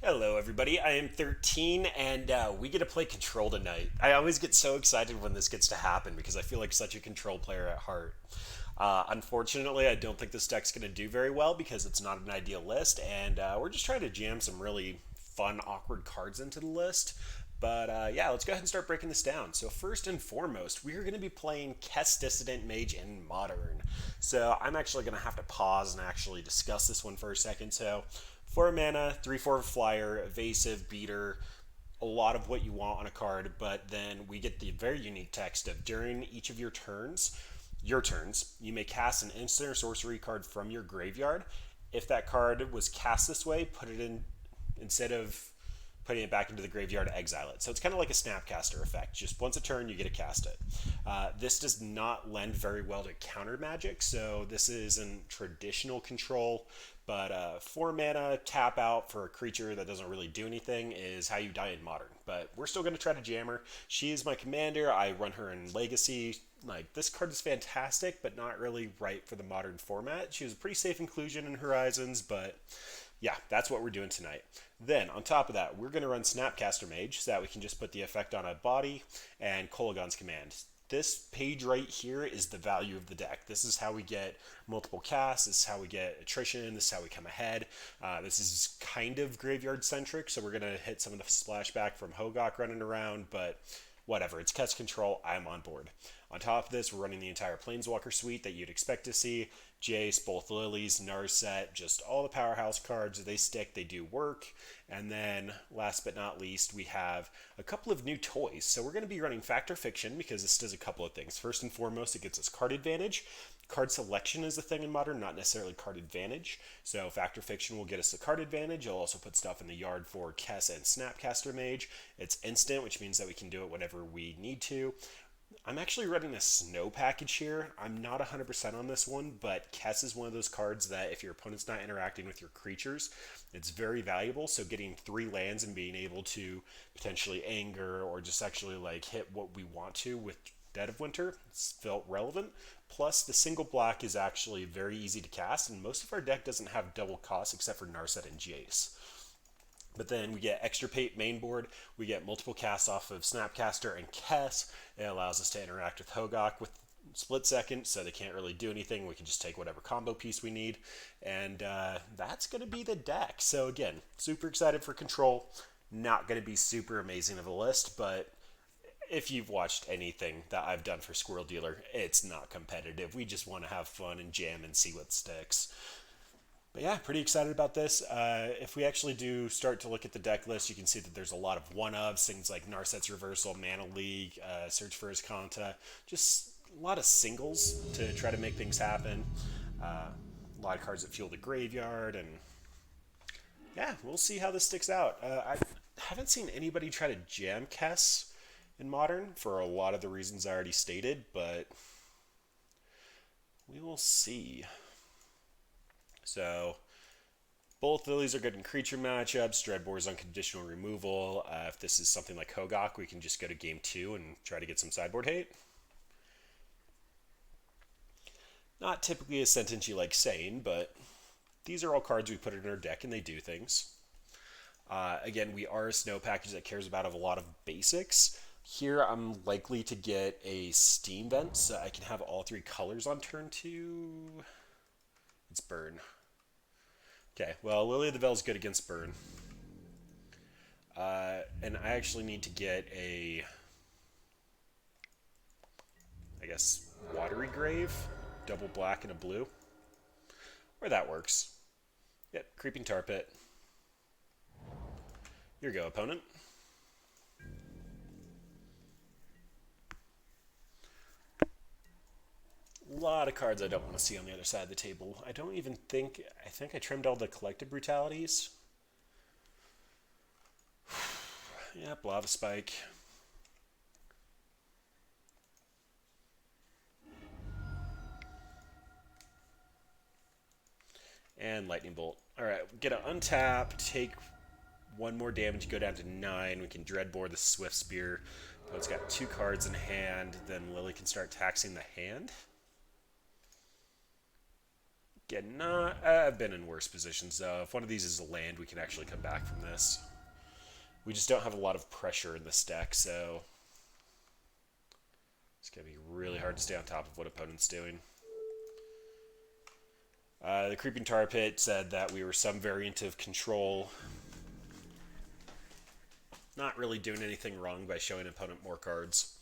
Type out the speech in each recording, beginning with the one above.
Hello, everybody. I am 13, and we get to play Control tonight. I always get so excited when this gets to happen because I feel like such a Control player at heart. Unfortunately, I don't think this deck's going to do very well because it's not an ideal list, and we're just trying to jam some really fun, awkward cards into the list. But yeah, let's go ahead and start breaking this down. So first and foremost, we are going to be playing Kess Dissident Mage in Modern. So I'm actually going to have to pause and actually discuss this one for a second. So 4 mana, 3/4 flyer, evasive, beater, a lot of what you want on a card, but then we get the very unique text of during each of your turns, you may cast an instant or sorcery card from your graveyard. If that card was cast this way, put it in instead of putting it back into the graveyard, exile it. So it's kind of like a Snapcaster effect. Just once a turn, you get to cast it. This does not lend very well to counter magic, so this isn't traditional control. But 4 mana tap out for a creature that doesn't really do anything is how you die in Modern. But we're still going to try to jam her. She is my commander. I run her in Legacy. Like, this card is fantastic, but not really right for the Modern format. She was a pretty safe inclusion in Horizons, but yeah, that's what we're doing tonight. Then, on top of that, we're going to run Snapcaster Mage so that we can just put the effect on a body and Kolaghan's Command. This page right here is the value of the deck. This is how we get multiple casts. This is how we get attrition. This is how we come ahead. This is kind of graveyard centric, so we're going to hit some of the splashback from Hogak running around, but whatever. It's Kess Control. I'm on board. On top of this, we're running the entire Planeswalker suite that you'd expect to see. Jace, both Lilies, Narset, just all the powerhouse cards. They stick, they do work. And then, last but not least, we have a couple of new toys. So we're going to be running Factor Fiction because this does a couple of things. First and foremost, it gets us card advantage. Card selection is a thing in Modern, not necessarily card advantage. So Factor Fiction will get us the card advantage. It'll also put stuff in the yard for Kess and Snapcaster Mage. It's instant, which means that we can do it whenever we need to. I'm actually running a snow package here. I'm not 100% on this one, but Kess is one of those cards that if your opponent's not interacting with your creatures, it's very valuable. So getting 3 lands and being able to potentially anger or just actually like hit what we want to with Dead of Winter, it's felt relevant. Plus, the single black is actually very easy to cast, and most of our deck doesn't have double costs except for Narset and Jace. But then we get extra main board. We get multiple casts off of Snapcaster and Kess. It allows us to interact with Hogak with split second, so they can't really do anything. We can just take whatever combo piece we need. And that's going to be the deck. So again, super excited for Control. Not going to be super amazing of a list, but if you've watched anything that I've done for Squirrel Dealer, it's not competitive. We just want to have fun and jam and see what sticks. But yeah, pretty excited about this. If we actually do start to look at the deck list, you can see that there's a lot of one-ofs, things like Narset's Reversal, Mana League, Search for Azcanta, just a lot of singles to try to make things happen. A lot of cards that fuel the graveyard, and yeah, we'll see how this sticks out. I haven't seen anybody try to jam Kess in Modern for a lot of the reasons I already stated, but we will see. So, both Lilies are good in creature matchups. Dreadbore's unconditional removal. If this is something like Hogak, we can just go to game 2 and try to get some sideboard hate. Not typically a sentence you like saying, but these are all cards we put in our deck and they do things. Again, we are a snow package that cares about a lot of basics. Here, I'm likely to get a Steam Vent, so I can have all 3 colors on turn 2. It's Burn. Okay, well, Lily of the Veil is good against Burn. And I actually need to get a, I guess, Watery Grave, double black and a blue. Or that works. Yep, Creeping Tar Pit. Here you go, opponent. A lot of cards I don't want to see on the other side of the table. I don't even think... I think I trimmed all the collected brutalities. Yep, Lava Spike. And Lightning Bolt. Alright, get an untap, take 1 more damage, go down to 9. We can Dreadbore the Swift Spear. But it's got 2 cards in hand. Then Lily can start taxing the hand. Again, not. I've been in worse positions though. If one of these is a land, we can actually come back from this. We just don't have a lot of pressure in this deck, so it's going to be really hard to stay on top of what opponent's doing. The Creeping Tar Pit said that we were some variant of control. Not really doing anything wrong by showing opponent more cards.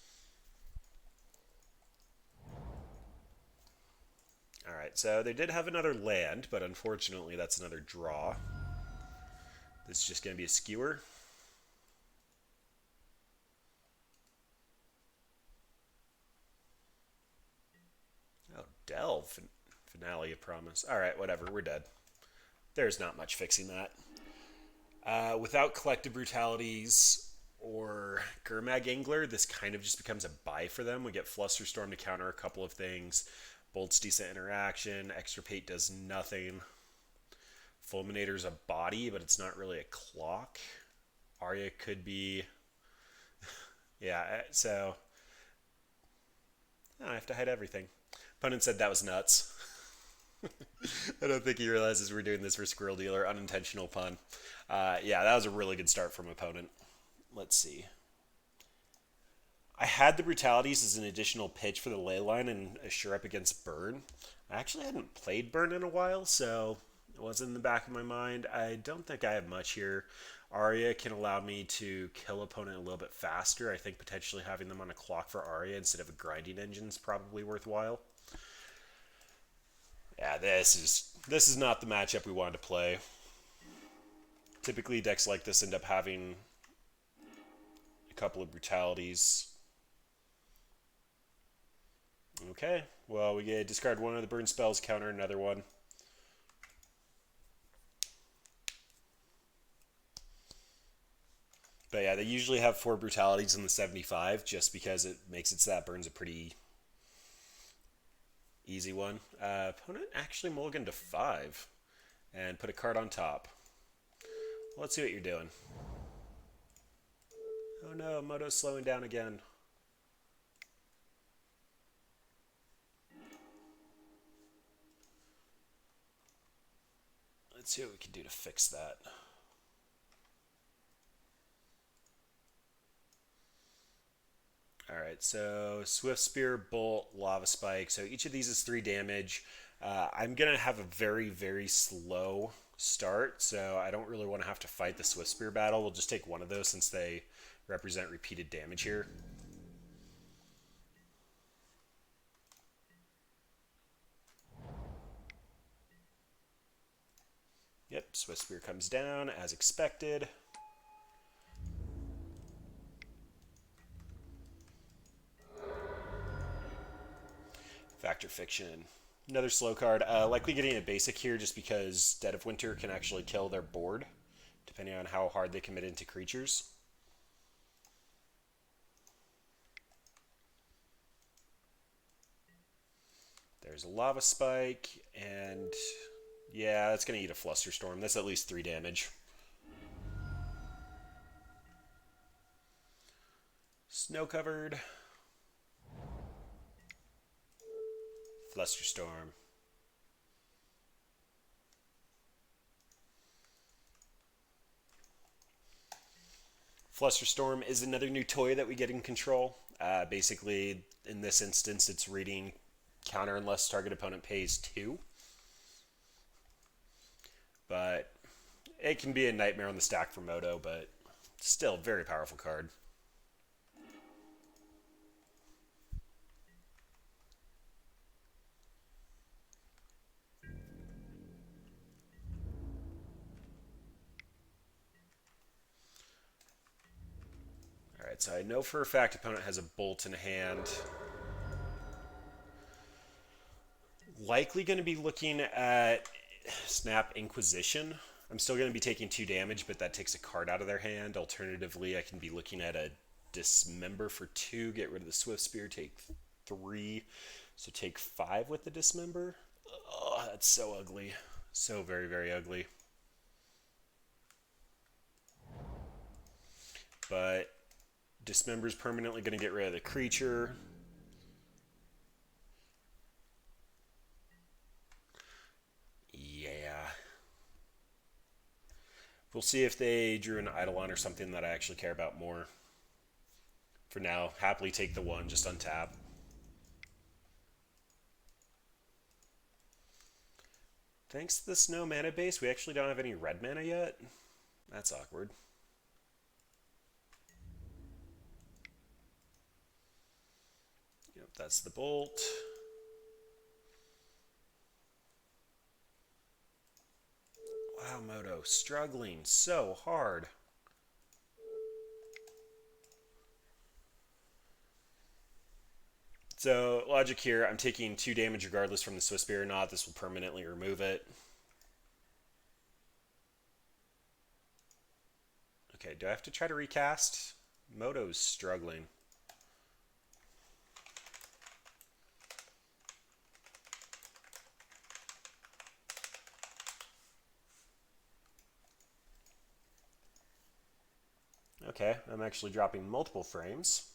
Alright, so they did have another land, but unfortunately that's another draw. This is just going to be a skewer. Oh, Delve. Finale of Promise. Alright, whatever, we're dead. There's not much fixing that. Without Collective Brutalities or Gurmag Angler, this kind of just becomes a buy for them. We get Flusterstorm to counter a couple of things. Bolt's decent interaction. Extirpate does nothing. Fulminator's a body, but it's not really a clock. Arya could be... yeah, so... I have to hide everything. Opponent said that was nuts. I don't think he realizes we're doing this for Squirrel Dealer. Unintentional pun. Yeah, that was a really good start from opponent. Let's see. I had the Brutalities as an additional pitch for the ley line and a sure up against Burn. I actually hadn't played Burn in a while, so it was in the back of my mind. I don't think I have much here. Arya can allow me to kill opponent a little bit faster. I think potentially having them on a clock for Arya instead of a grinding engine is probably worthwhile. Yeah, this is not the matchup we wanted to play. Typically, decks like this end up having a couple of Brutalities. Okay, well, we get discard one of the burn spells, counter another one. But yeah, they usually have 4 Brutalities in the 75 just because it makes it so that Burn's a pretty easy one. Opponent actually mulliganed to 5 and put a card on top. Let's see what you're doing. Oh no, Moto's slowing down again. Let's see what we can do to fix that. Alright, so Swift Spear, Bolt, Lava Spike. So each of these is 3 damage. I'm going to have a very, very slow start, so I don't really want to have to fight the Swift Spear battle. We'll just take one of those since they represent repeated damage here. Yep, Swift Spear comes down as expected. Factor Fiction. Another slow card. Likely getting a basic here just because Dead of Winter can actually kill their board, depending on how hard they commit into creatures. There's a Lava Spike, and yeah, that's going to eat a Flusterstorm. That's at least 3 damage. Snow Covered. Flusterstorm. Flusterstorm is another new toy that we get in Control. Basically, in this instance, it's reading counter unless target opponent pays 2. But it can be a nightmare on the stack for Moto, but still a very powerful card. Alright, so I know for a fact opponent has a Bolt in hand. Likely going to be looking at Snap Inquisition. I'm still going to be taking 2 damage, but that takes a card out of their hand. Alternatively, I can be looking at a Dismember for 2, get rid of the Swift Spear, take 3. So take 5 with the Dismember. Oh, that's so ugly. So very, very ugly. But Dismember's permanently going to get rid of the creature. We'll see if they drew an Eidolon or something that I actually care about more. For now, happily take the one, just untap. Thanks to the snow mana base, we actually don't have any red mana yet. That's awkward. Yep, that's the bolt. Wow, Moto, struggling so hard. So, logic here, I'm taking 2 damage regardless from the Swiss Beer or not. This will permanently remove it. Okay, do I have to try to recast? Moto's struggling. Okay, I'm actually dropping multiple frames.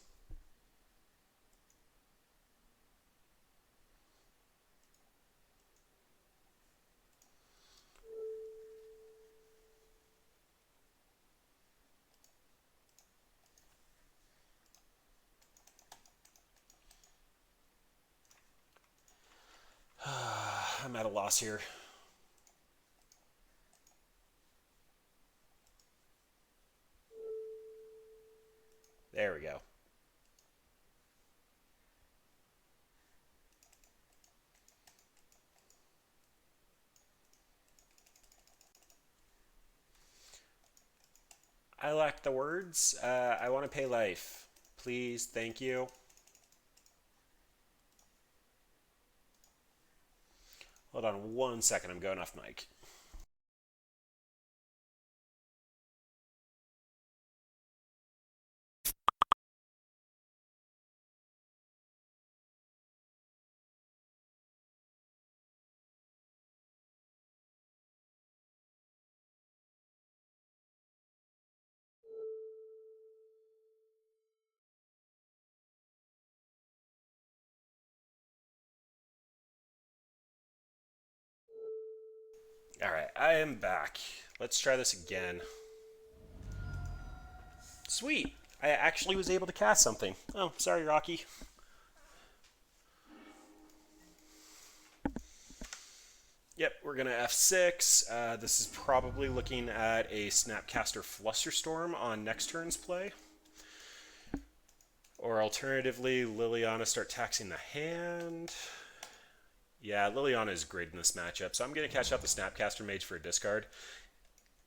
I'm at a loss here. There we go. I lack the words. I want to pay life. Please, thank you. Hold on 1 second, I'm going off mic. Alright, I am back. Let's try this again. Sweet! I actually was able to cast something. Oh, sorry, Rocky. Yep, we're gonna F6. This is probably looking at a Snapcaster Flusterstorm on next turn's play. Or alternatively, Liliana start taxing the hand. Yeah, Liliana is great in this matchup, so I'm going to catch out the Snapcaster Mage for a discard.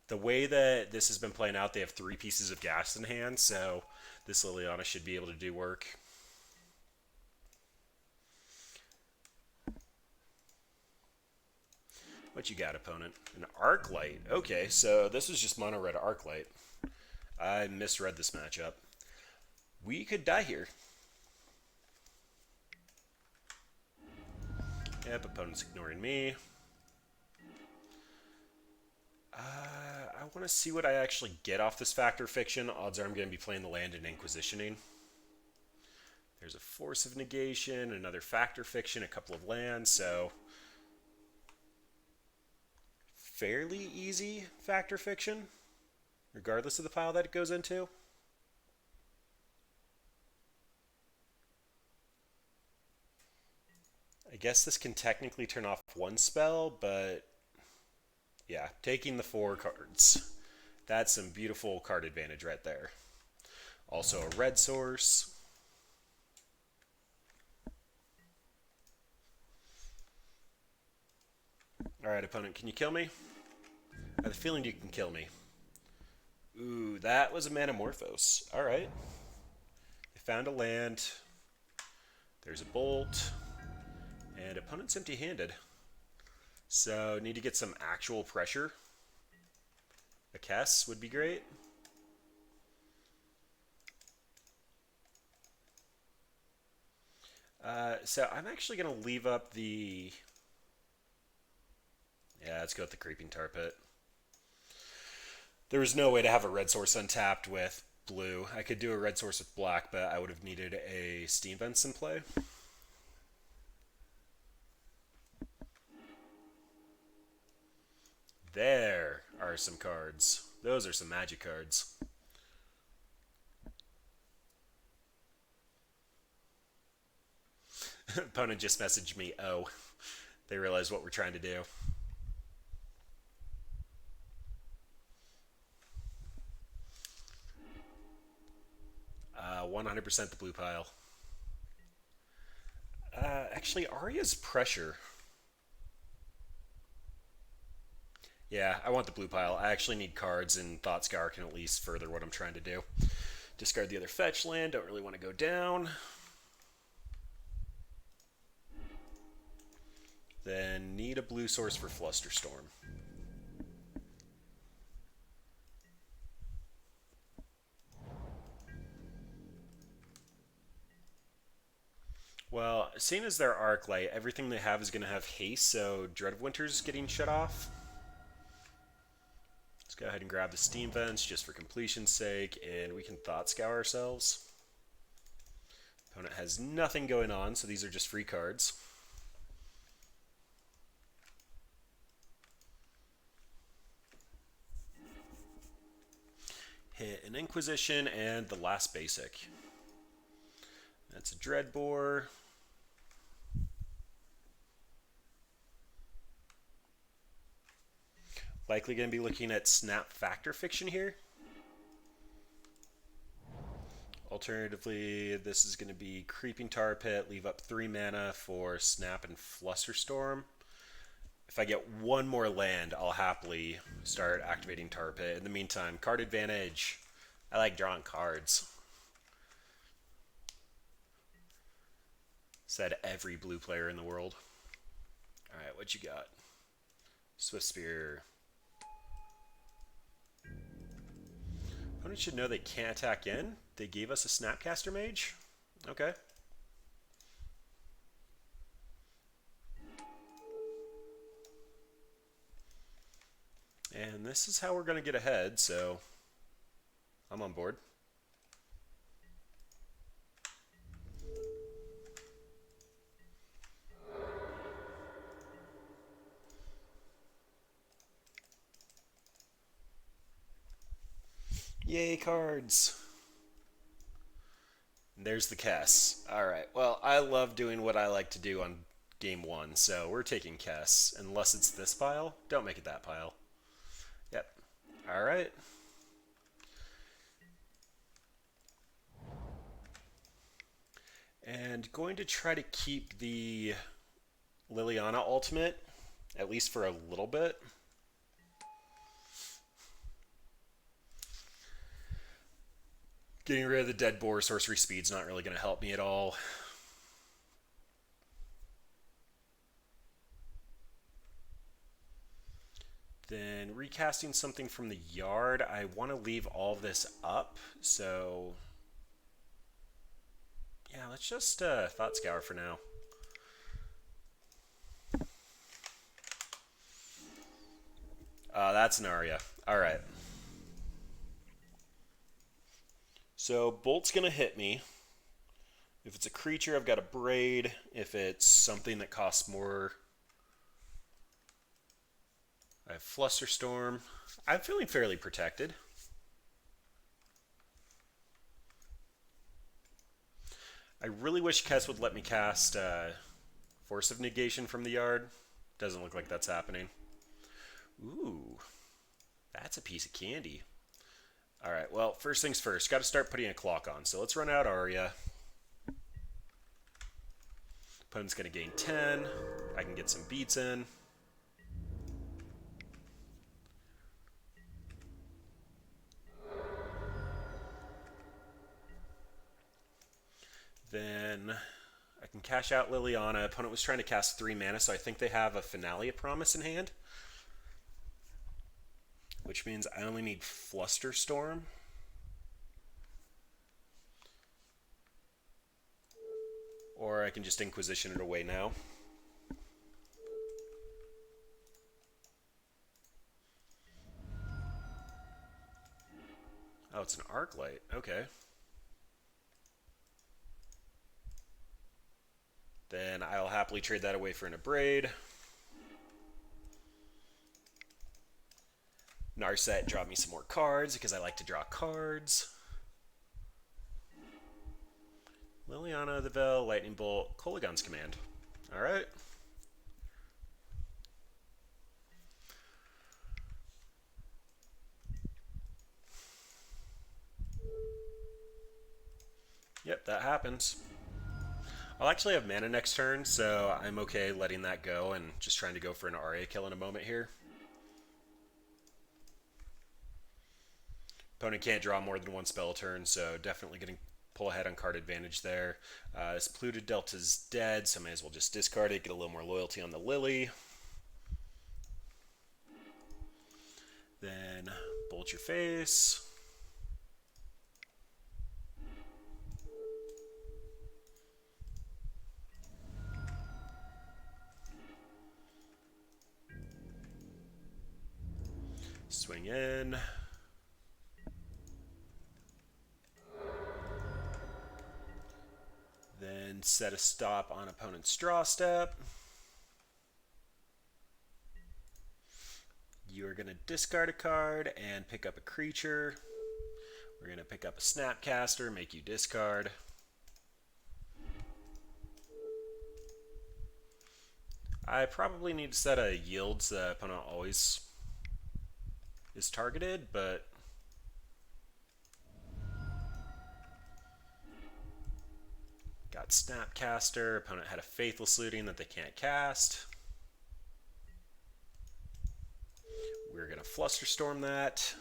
The way that this has been playing out, they have 3 pieces of gas in hand, so this Liliana should be able to do work. What you got, opponent? An Arclight. Okay, so this is just mono red Arclight. I misread this matchup. We could die here. Yep, opponent's ignoring me. I want to see what I actually get off this Factor Fiction. Odds are I'm going to be playing the land and Inquisitioning. There's a Force of Negation, another Factor Fiction, a couple of lands, so fairly easy Factor Fiction, regardless of the pile that it goes into. I guess this can technically turn off 1 spell, but yeah, taking the 4 cards. That's some beautiful card advantage right there. Also a red source. Alright, opponent, can you kill me? I have a feeling you can kill me. Ooh, that was a Manamorphose. Alright. They found a land. There's a bolt. And opponent's empty-handed. So, need to get some actual pressure. A Kess would be great. So I'm actually going to leave up the... Yeah, let's go with the Creeping Tar Pit. There was no way to have a red source untapped with blue. I could do a red source with black, but I would have needed a Steam Vents in play. There are some cards. Those are some magic cards. Opponent just messaged me, oh, they realize what we're trying to do. 100% the blue pile. Actually, Arya's pressure. Yeah, I want the blue pile. I actually need cards, and Thought Scour can at least further what I'm trying to do. Discard the other fetch land. Don't really want to go down. Then need a blue source for Flusterstorm. Well, seeing as they're Arclight, everything they have is going to have haste, so Dread of Winter's getting shut off. Let's go ahead and grab the Steam Vents just for completion's sake, and we can Thought Scour ourselves. Opponent has nothing going on, so these are just free cards. Hit an Inquisition and the last basic. That's a Dreadbore. Likely going to be looking at Snap Factor Fiction here. Alternatively, this is going to be Creeping Tar Pit, leave up 3 mana for Snap and Flusterstorm. If I get one more land, I'll happily start activating Tar Pit. In the meantime, card advantage. I like drawing cards. Said every blue player in the world. Alright, what you got? Swift Spear. Opponent should know they can't attack in. They gave us a Snapcaster Mage. Okay. And this is how we're going to get ahead, so I'm on board. Yay, cards! And there's the Kess. Alright, well, I love doing what I like to do on game 1, so we're taking Kess. Unless it's this pile. Don't make it that pile. Yep. Alright. And going to try to keep the Liliana ultimate, at least for a little bit. Getting rid of the dead boar sorcery speed's not really going to help me at all. Then recasting something from the yard. I want to leave all of this up, so yeah, let's just Thought Scour for now. That's an Arya. Alright. So Bolt's going to hit me. If it's a creature, I've got a Braid. If it's something that costs more, I have Flusterstorm. I'm feeling fairly protected. I really wish Kess would let me cast Force of Negation from the yard. Doesn't look like that's happening. Ooh, that's a piece of candy. Alright, well, first things first. Got to start putting a clock on. So let's run out Arya. Opponent's going to gain 10. I can get some beats in. Then I can cash out Liliana. Opponent was trying to cast 3 mana, so I think they have a Finale of Promise in hand. Which means I only need Flusterstorm. Or I can just Inquisition it away now. Oh, it's an Arclight. Okay. Then I'll happily trade that away for an Abrade. Narset, draw me some more cards because I like to draw cards. Liliana, the Veil, Lightning Bolt, Kolaghan's Command. Alright. Yep, that happens. I'll actually have mana next turn, so I'm okay letting that go and just trying to go for an Arya kill in a moment here. Opponent can't draw more than one spell a turn, so definitely getting pull ahead on card advantage there. This Polluted Delta's dead, so I may as well just discard it, get a little more loyalty on the Lily. Then Bolt Your Face. Swing in. Then set a stop on opponent's draw step. You are going to discard a card and pick up a creature. We're going to pick up a Snapcaster, make you discard. I probably need to set a yield so that opponent always is targeted, but got Snapcaster. Opponent had a Faithless Looting that they can't cast. We're going to Flusterstorm that.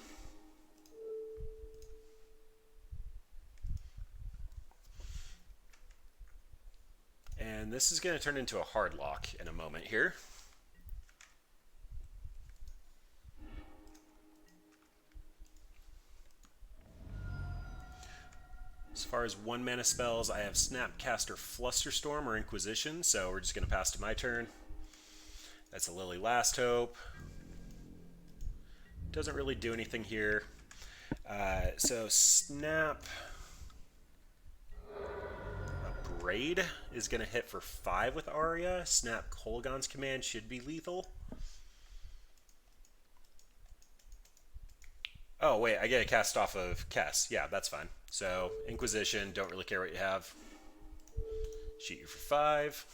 And this is going to turn into a hard lock in a moment here. As far as 1-mana spells, I have Snapcaster, Flusterstorm, or Inquisition, so we're just going to pass to my turn. That's a Lily Last Hope. Doesn't really do anything here. So Snap Braid is going to hit for 5 with Arya. Snap Kolaghan's Command should be lethal. Oh, wait, I get a cast off of Kess. Yeah, that's fine. So, Inquisition, don't really care what you have. Shoot you for 5.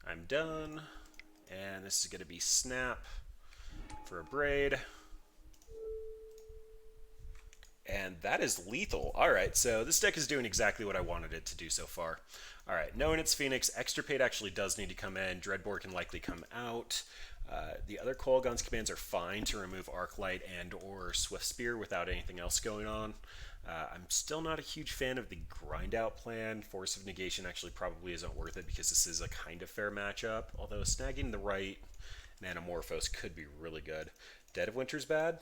I'm done. And this is going to be Snap for a Braid. And that is lethal. Alright, so this deck is doing exactly what I wanted it to do so far. Alright, knowing it's Phoenix, Extirpate actually does need to come in. Dreadbore can likely come out. The other Kolaghan's commands are fine to remove Arclight and or Swift Spear without anything else going on. I'm still not a huge fan of the grind out plan. Force of Negation actually probably isn't worth it because this is a kind of fair matchup, although snagging the right Nanamorphose could be really good. Dead of Winter's bad?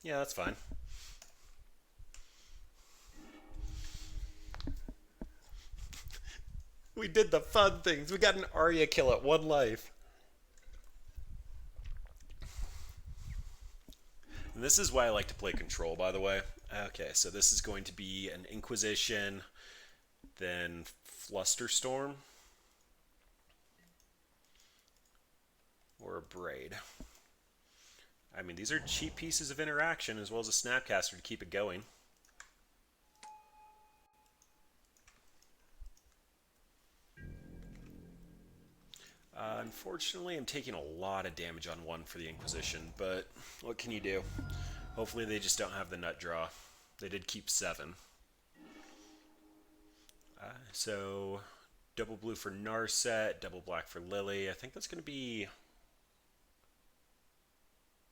Yeah, that's fine. We did the fun things. We got an Arya kill at 1 life. And this is why I like to play Control, by the way. Okay, so this is going to be an Inquisition, then Flusterstorm, or a Braid. I mean, these are cheap pieces of interaction as well as a Snapcaster to keep it going. Unfortunately, I'm taking a lot of damage on 1 for the Inquisition, but what can you do? Hopefully they just don't have the nut draw. They did keep 7. So, double blue for Narset, double black for Lily. I think that's going to be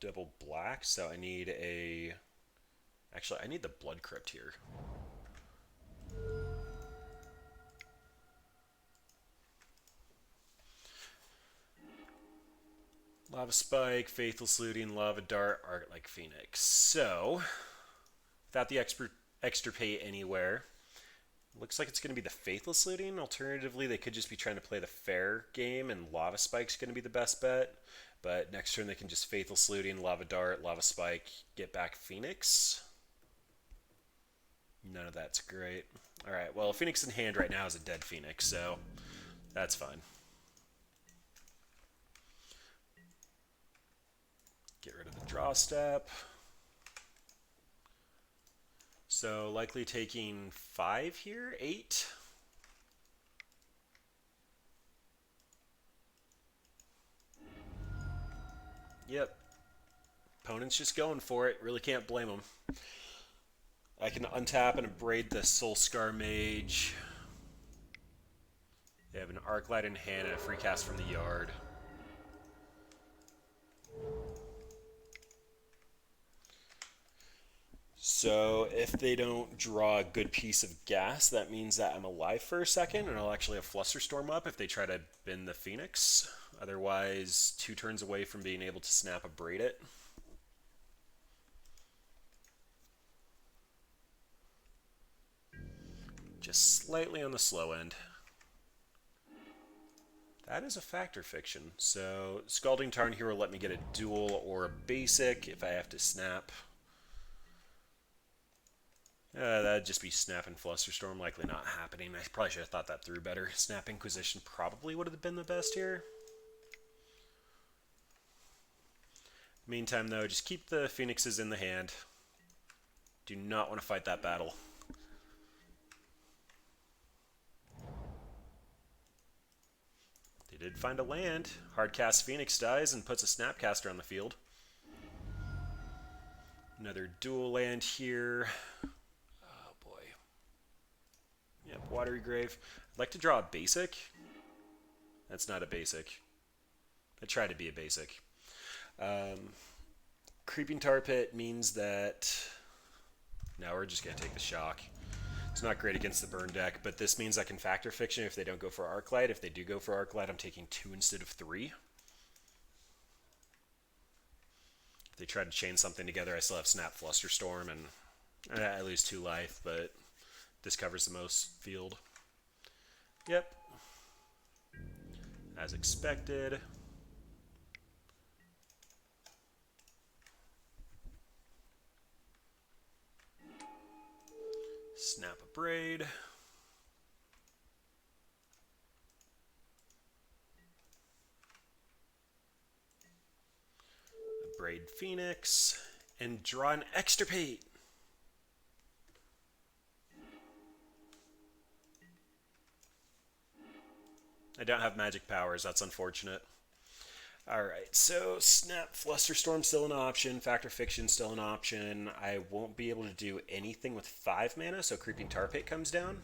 double black, so I need a... Actually, I need the Blood Crypt here. Lava Spike, Faithless Looting, Lava Dart, Arc-like Phoenix. So, without the Extirpate anywhere, looks like it's going to be the Faithless Looting. Alternatively, they could just be trying to play the fair game, and Lava Spike's going to be the best bet. But next turn, they can just Faithless Looting, Lava Dart, Lava Spike, get back Phoenix. None of that's great. Alright, well, Phoenix in hand right now is a dead Phoenix, so that's fine. Get rid of the draw step. So likely taking 5 here, 8. Yep. Opponent's just going for it. Really can't blame them. I can untap and abrade the Soul Scar Mage. They have an Arclight in hand and a free cast from the yard. So if they don't draw a good piece of gas, that means that I'm alive for a second, and I'll actually have Flusterstorm up if they try to bend the Phoenix. Otherwise, 2 turns away from being able to snap abrade it. Just slightly on the slow end. That is a factor fiction. So Scalding Tarn here will let me get a dual or a basic if I have to snap. That'd just be Snap and Flusterstorm, likely not happening. I probably should have thought that through better. Snap Inquisition probably would have been the best here. Meantime, though, just keep the Phoenixes in the hand. Do not want to fight that battle. They did find a land. Hardcast Phoenix dies and puts a Snapcaster on the field. Another dual land here. Oh boy. Yep, Watery Grave. I'd like to draw a basic. That's not a basic. I try to be a basic. Creeping Tar Pit means that... Now we're just going to take the shock. It's not great against the burn deck, but this means I can Factor Fiction if they don't go for Arclight. If they do go for Arclight, I'm taking 2 instead of 3. If they try to chain something together, I still have Snap Flusterstorm, and I lose 2 life, but this covers the most field. Yep. As expected. Snap Abrade. Abrade Phoenix. And draw an Extirpate. I don't have magic powers, that's unfortunate. Alright, so Snap Flusterstorm still an option, Factor Fiction still an option. I won't be able to do anything with 5 mana, so Creeping Tar Pit comes down.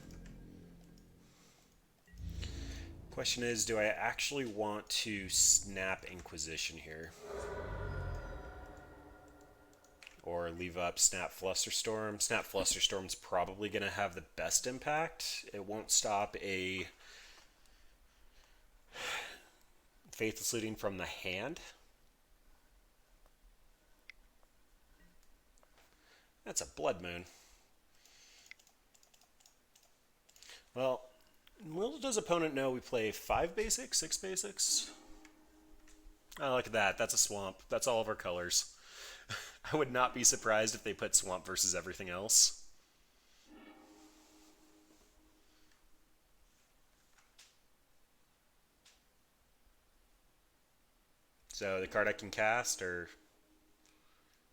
Question is, do I actually want to Snap Inquisition here? Or leave up Snap Flusterstorm? Snap Flusterstorm's probably going to have the best impact. It won't stop a Faithless Looting from the hand. That's a Blood Moon. Well, little does opponent know we play 5 basics, 6 basics. Oh, look at that. That's a swamp. That's all of our colors. I would not be surprised if they put swamp versus everything else. So the card I can cast, or...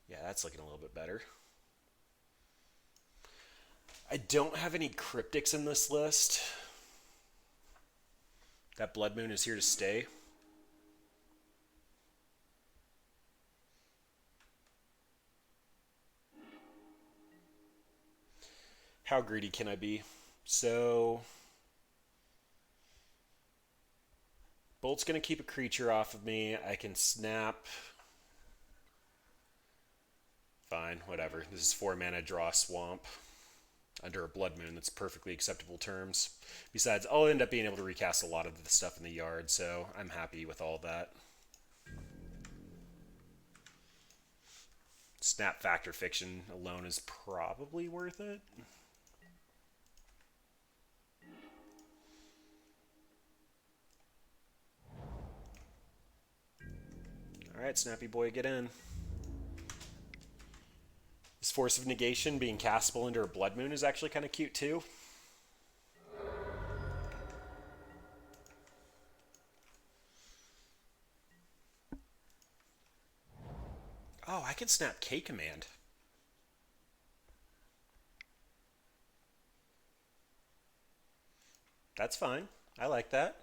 Yeah, that's looking a little bit better. I don't have any cryptics in this list. That Blood Moon is here to stay. How greedy can I be? So... Bolt's going to keep a creature off of me. I can snap. Fine, whatever. This is 4 mana, draw swamp. Under a Blood Moon, that's perfectly acceptable terms. Besides, I'll end up being able to recast a lot of the stuff in the yard, so I'm happy with all that. Snap Factor Fiction alone is probably worth it. Alright, Snappy Boy, get in. This Force of Negation being castable under a Blood Moon is actually kind of cute too. Oh, I can snap K command. That's fine. I like that.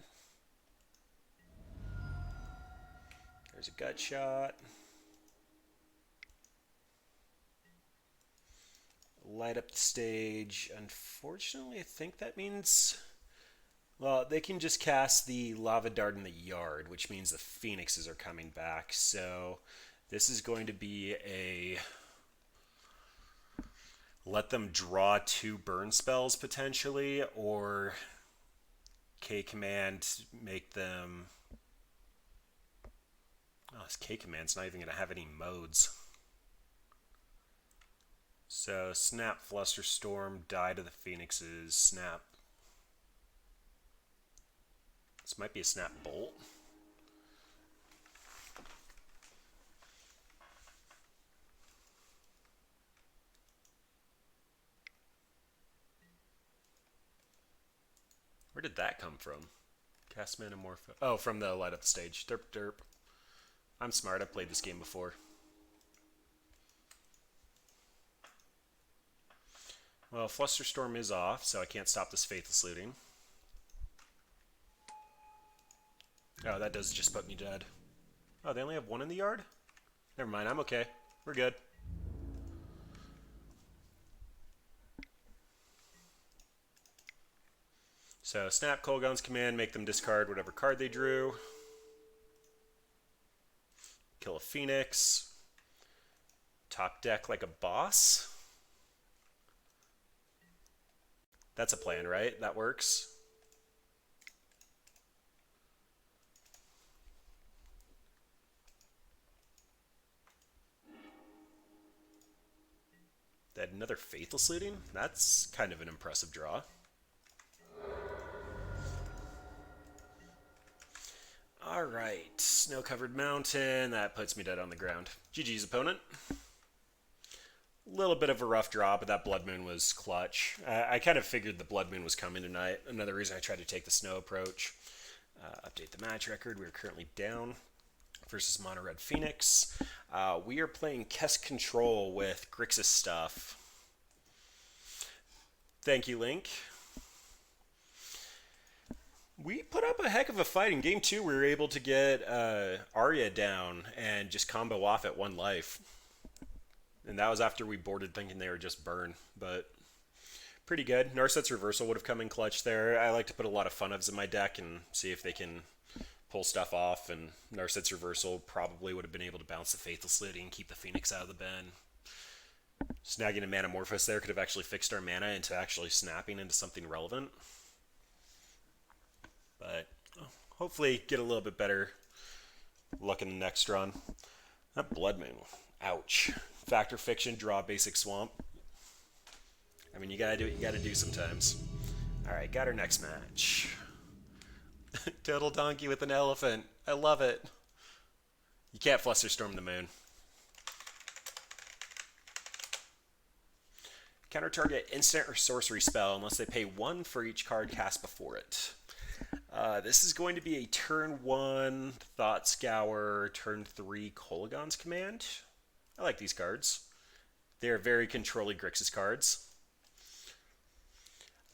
There's a gut shot. Light up the stage. Unfortunately, I think that means... Well, they can just cast the lava dart in the yard, which means the phoenixes are coming back. So this is going to be a... Let them draw 2 burn spells, potentially, or K command make them... Oh, this K command's not even going to have any modes. So, snap Flusterstorm, die to the Phoenixes, snap. This might be a snap Bolt. Where did that come from? Cast Mana Morpho. Oh, from the light up the stage. Derp derp. I'm smart, I've played this game before. Well, Flusterstorm is off, so I can't stop this Faithless Looting. Oh, that does just put me dead. Oh, they only have 1 in the yard? Never mind, I'm okay. We're good. So, snap Kolgon's command, make them discard whatever card they drew. Kill a Phoenix. Top deck like a boss. That's a plan, right? That works. They had another Faithless Looting? That's kind of an impressive draw. Alright, snow-covered mountain. That puts me dead on the ground. GG's opponent. Little bit of a rough draw, but that Blood Moon was clutch. I kind of figured the Blood Moon was coming tonight. Another reason I tried to take the snow approach. Update the match record. We are currently down versus Mono Red Phoenix. We are playing Kess Control with Grixis stuff. Thank you, Link. We put up a heck of a fight. In Game 2, we were able to get Arya down and just combo off at 1 life. And that was after we boarded thinking they were just burn. But pretty good. Narset's Reversal would have come in clutch there. I like to put a lot of fun-ofs in my deck and see if they can pull stuff off. And Narset's Reversal probably would have been able to bounce the Faithless Looting and keep the Phoenix out of the bin. Snagging a Manamorphose there could have actually fixed our mana into actually snapping into something relevant. But hopefully get a little bit better luck in the next run. That Blood Moon. Ouch. Factor Fiction, draw basic swamp. I mean, you gotta do what you gotta do sometimes. Alright, got our next match. Total donkey with an elephant. I love it. You can't Flusterstorm the moon. Counter target instant or sorcery spell unless they pay 1 for each card cast before it. This is going to be a turn 1 Thought Scour, turn 3 Kolaghan's Command. I like these cards. They're very controlling Grixis cards.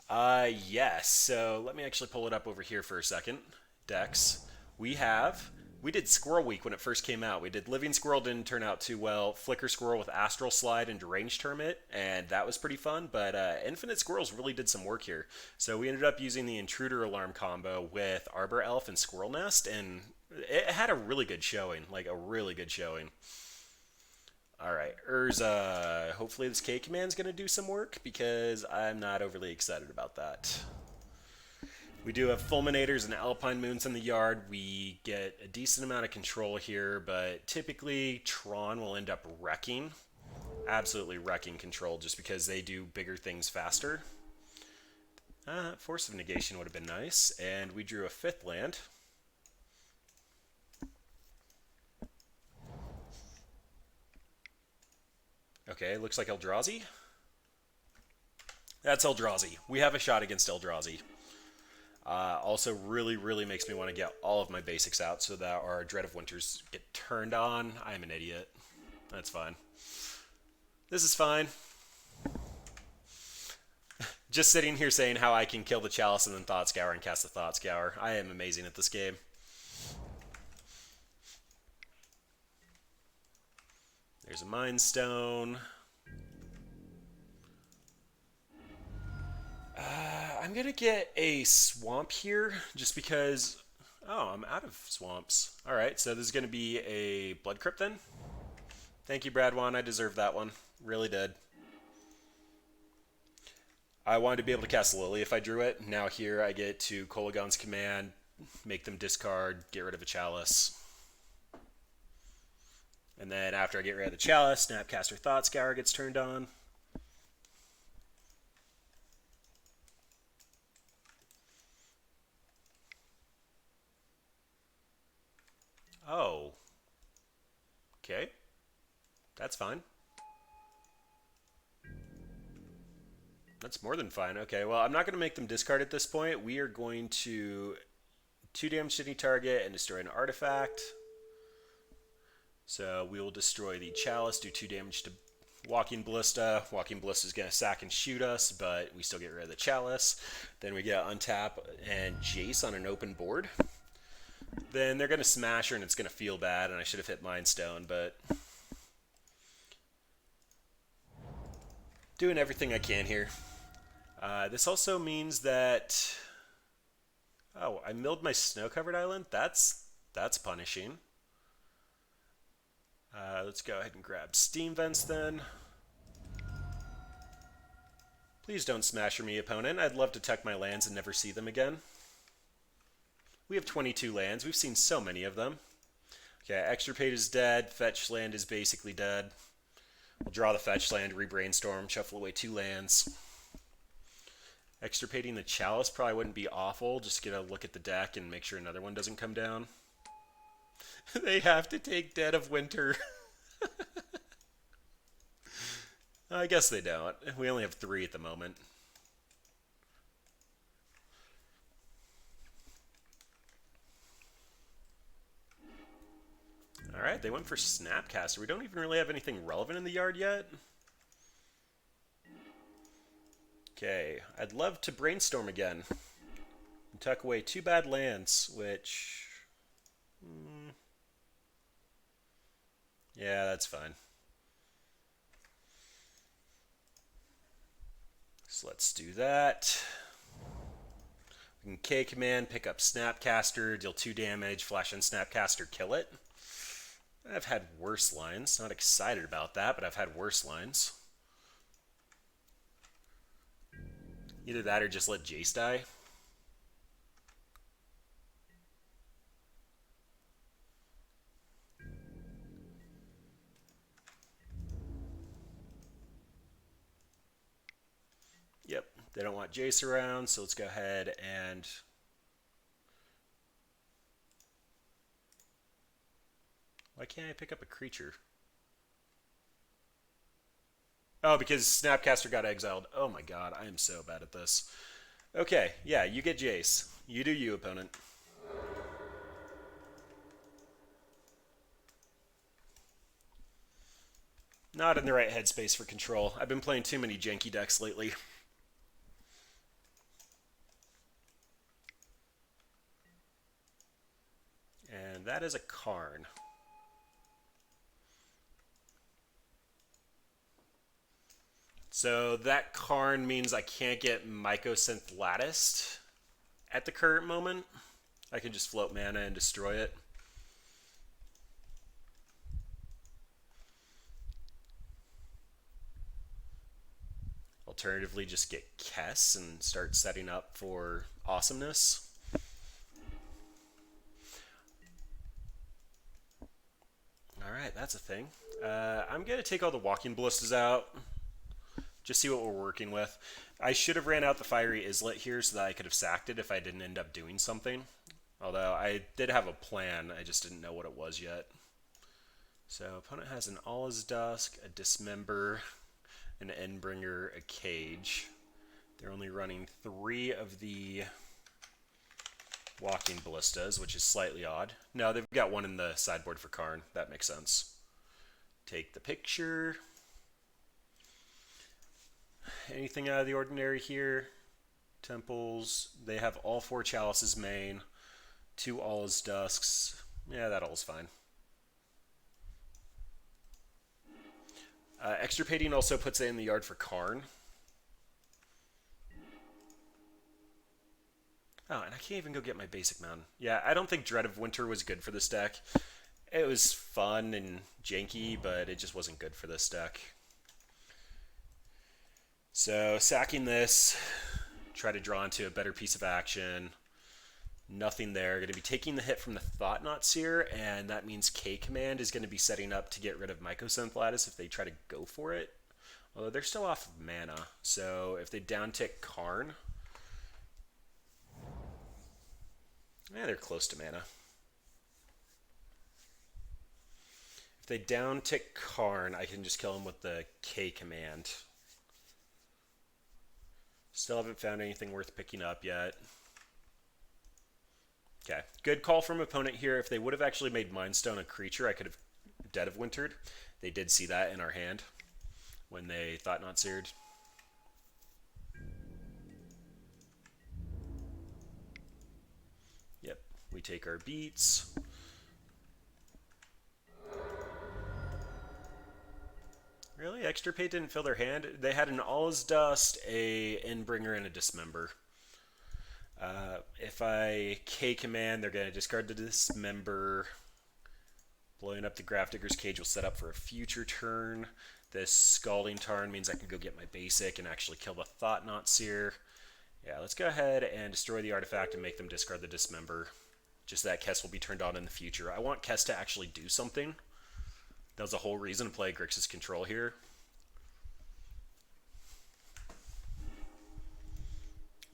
Yes, so let me actually pull it up over here for a second. Decks. We did Squirrel Week when it first came out. We did Living Squirrel, didn't turn out too well. Flicker Squirrel with Astral Slide and Deranged Hermit, and that was pretty fun, but Infinite Squirrels really did some work here. So we ended up using the Intruder Alarm combo with Arbor Elf and Squirrel Nest, and it had a really good showing, like a really good showing. Alright, Urza. Hopefully this K command's going to do some work, because I'm not overly excited about that. We do have Fulminators and Alpine Moons in the yard. We get a decent amount of control here, but typically Tron will end up wrecking. Absolutely wrecking control, just because they do bigger things faster. Force of Negation would have been nice, and we drew a 5th land. Okay, looks like Eldrazi. That's Eldrazi. We have a shot against Eldrazi. Also really, really makes me want to get all of my basics out so that our Dread of Winters get turned on. I'm an idiot. That's fine. This is fine. Just sitting here saying how I can kill the Chalice and then Thought Scour and cast the Thought Scour. I am amazing at this game. There's a Mind Stone. I'm going to get a Swamp here just because... Oh, I'm out of swamps. Alright, so this is going to be a Blood Crypt then. Thank you, Bradwan. I deserve that one. Really did. I wanted to be able to cast Lily if I drew it. Now here I get to Kolaghan's command, make them discard, get rid of a Chalice. And then after I get rid of the Chalice, Snapcaster Thought Scour gets turned on. Oh. Okay. That's fine. That's more than fine. Okay, well, I'm not going to make them discard at this point. We are going to 2 damage to any target and destroy an artifact. So we will destroy the Chalice, do 2 damage to Walking Ballista. Walking Ballista is going to sack and shoot us, but we still get rid of the Chalice. Then we get untap and Jace on an open board. Then they're going to smash her and it's going to feel bad, and I should have hit Mind Stone, but doing everything I can here. This also means that... Oh, I milled my snow-covered island? That's punishing. Let's go ahead and grab Steam Vents then. Please don't smash me, opponent. I'd love to tuck my lands and never see them again. We have 22 lands. We've seen so many of them. Okay, Extirpate is dead. Fetch land is basically dead. We'll draw the fetch land, re-brainstorm, shuffle away 2 lands. Extirpating the Chalice probably wouldn't be awful. Just get a look at the deck and make sure another one doesn't come down. They have to take Dead of Winter. I guess they don't. We only have 3 at the moment. Alright, they went for Snapcaster. We don't even really have anything relevant in the yard yet. Okay, I'd love to brainstorm again. And tuck away 2 bad lands, which... yeah, that's fine. So let's do that. We can K command, pick up Snapcaster, deal 2 damage, flash on Snapcaster, kill it. I've had worse lines. Not excited about that, but I've had worse lines. Either that or just let Jace die. Yep, they don't want Jace around, so let's go ahead and... Why can't I pick up a creature? Oh, because Snapcaster got exiled. Oh my god, I am so bad at this. Okay, yeah, you get Jace. You do you, opponent. Not in the right headspace for control. I've been playing too many janky decks lately. And that is a Karn. So that Karn means I can't get Mycosynth Latticed at the current moment. I can just float mana and destroy it. Alternatively, just get Kess and start setting up for awesomeness. Alright, that's a thing. I'm going to take all the Walking Ballistas out. Just see what we're working with. I should have ran out the Fiery Islet here so that I could have sacked it if I didn't end up doing something. Although I did have a plan, I just didn't know what it was yet. So opponent has an All Is Dusk, a Dismember, an Endbringer, a Cage. They're only running 3 of the Walking Ballistas, which is slightly odd. No, they've got 1 in the sideboard for Karn. That makes sense. Take the picture. Anything out of the ordinary here? Temples. They have all 4 chalices main. 2 all is dusks. Yeah, that all's fine. Extirpating also puts it in the yard for Karn. Oh, and I can't even go get my basic mountain. Yeah, I don't think Dread of Winter was good for this deck. It was fun and janky, but it just wasn't good for this deck. So, sacking this, try to draw into a better piece of action. Nothing there. Going to be taking the hit from the Thought-Knot Seer, and that means K Command is going to be setting up to get rid of Mycosynth Lattice if they try to go for it. Although they're still off of mana, so if they downtick Karn, yeah, they're close to mana. If they downtick Karn, I can just kill him with the K Command. Still haven't found anything worth picking up yet. Okay, good call from opponent here. If they would have actually made Mind Stone a creature, I could have Dead of Wintered. They did see that in our hand when they Thought-Knot Seared. Yep, we take our beats. Really? Extirpate didn't fill their hand? They had an All is Dust, a Endbringer, and a Dismember. If I K Command, they're going to discard the Dismember. Blowing up the Grafdigger's Cage will set up for a future turn. This Scalding Tarn means I can go get my basic and actually kill the Thought-Knot Seer. Yeah, let's go ahead and destroy the artifact and make them discard the Dismember. Just that Kess will be turned on in the future. I want Kess to actually do something. That was the whole reason to play Grixis Control here.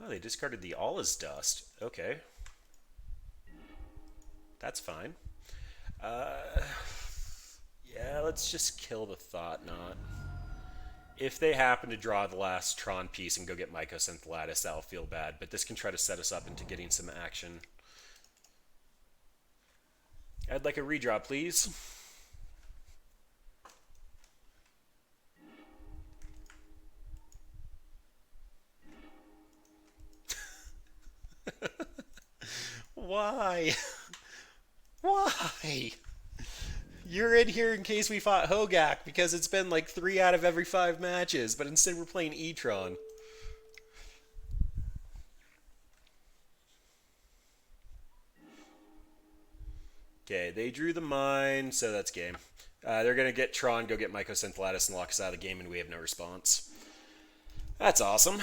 Oh, they discarded the All is Dust. Okay. That's fine. Yeah, let's just kill the Thought-Knot. If they happen to draw the last Tron piece and go get Mycosynth Lattice, that'll feel bad, but this can try to set us up into getting some action. I'd like a redraw, please. Why? Why? You're in here in case we fought Hogak because it's been like 3 out of every 5 matches, but instead we're playing E-Tron. Okay, they drew the mine, so that's game. They're going to get Tron, go get Mycosynth Lattice, and lock us out of the game, and we have no response. That's awesome.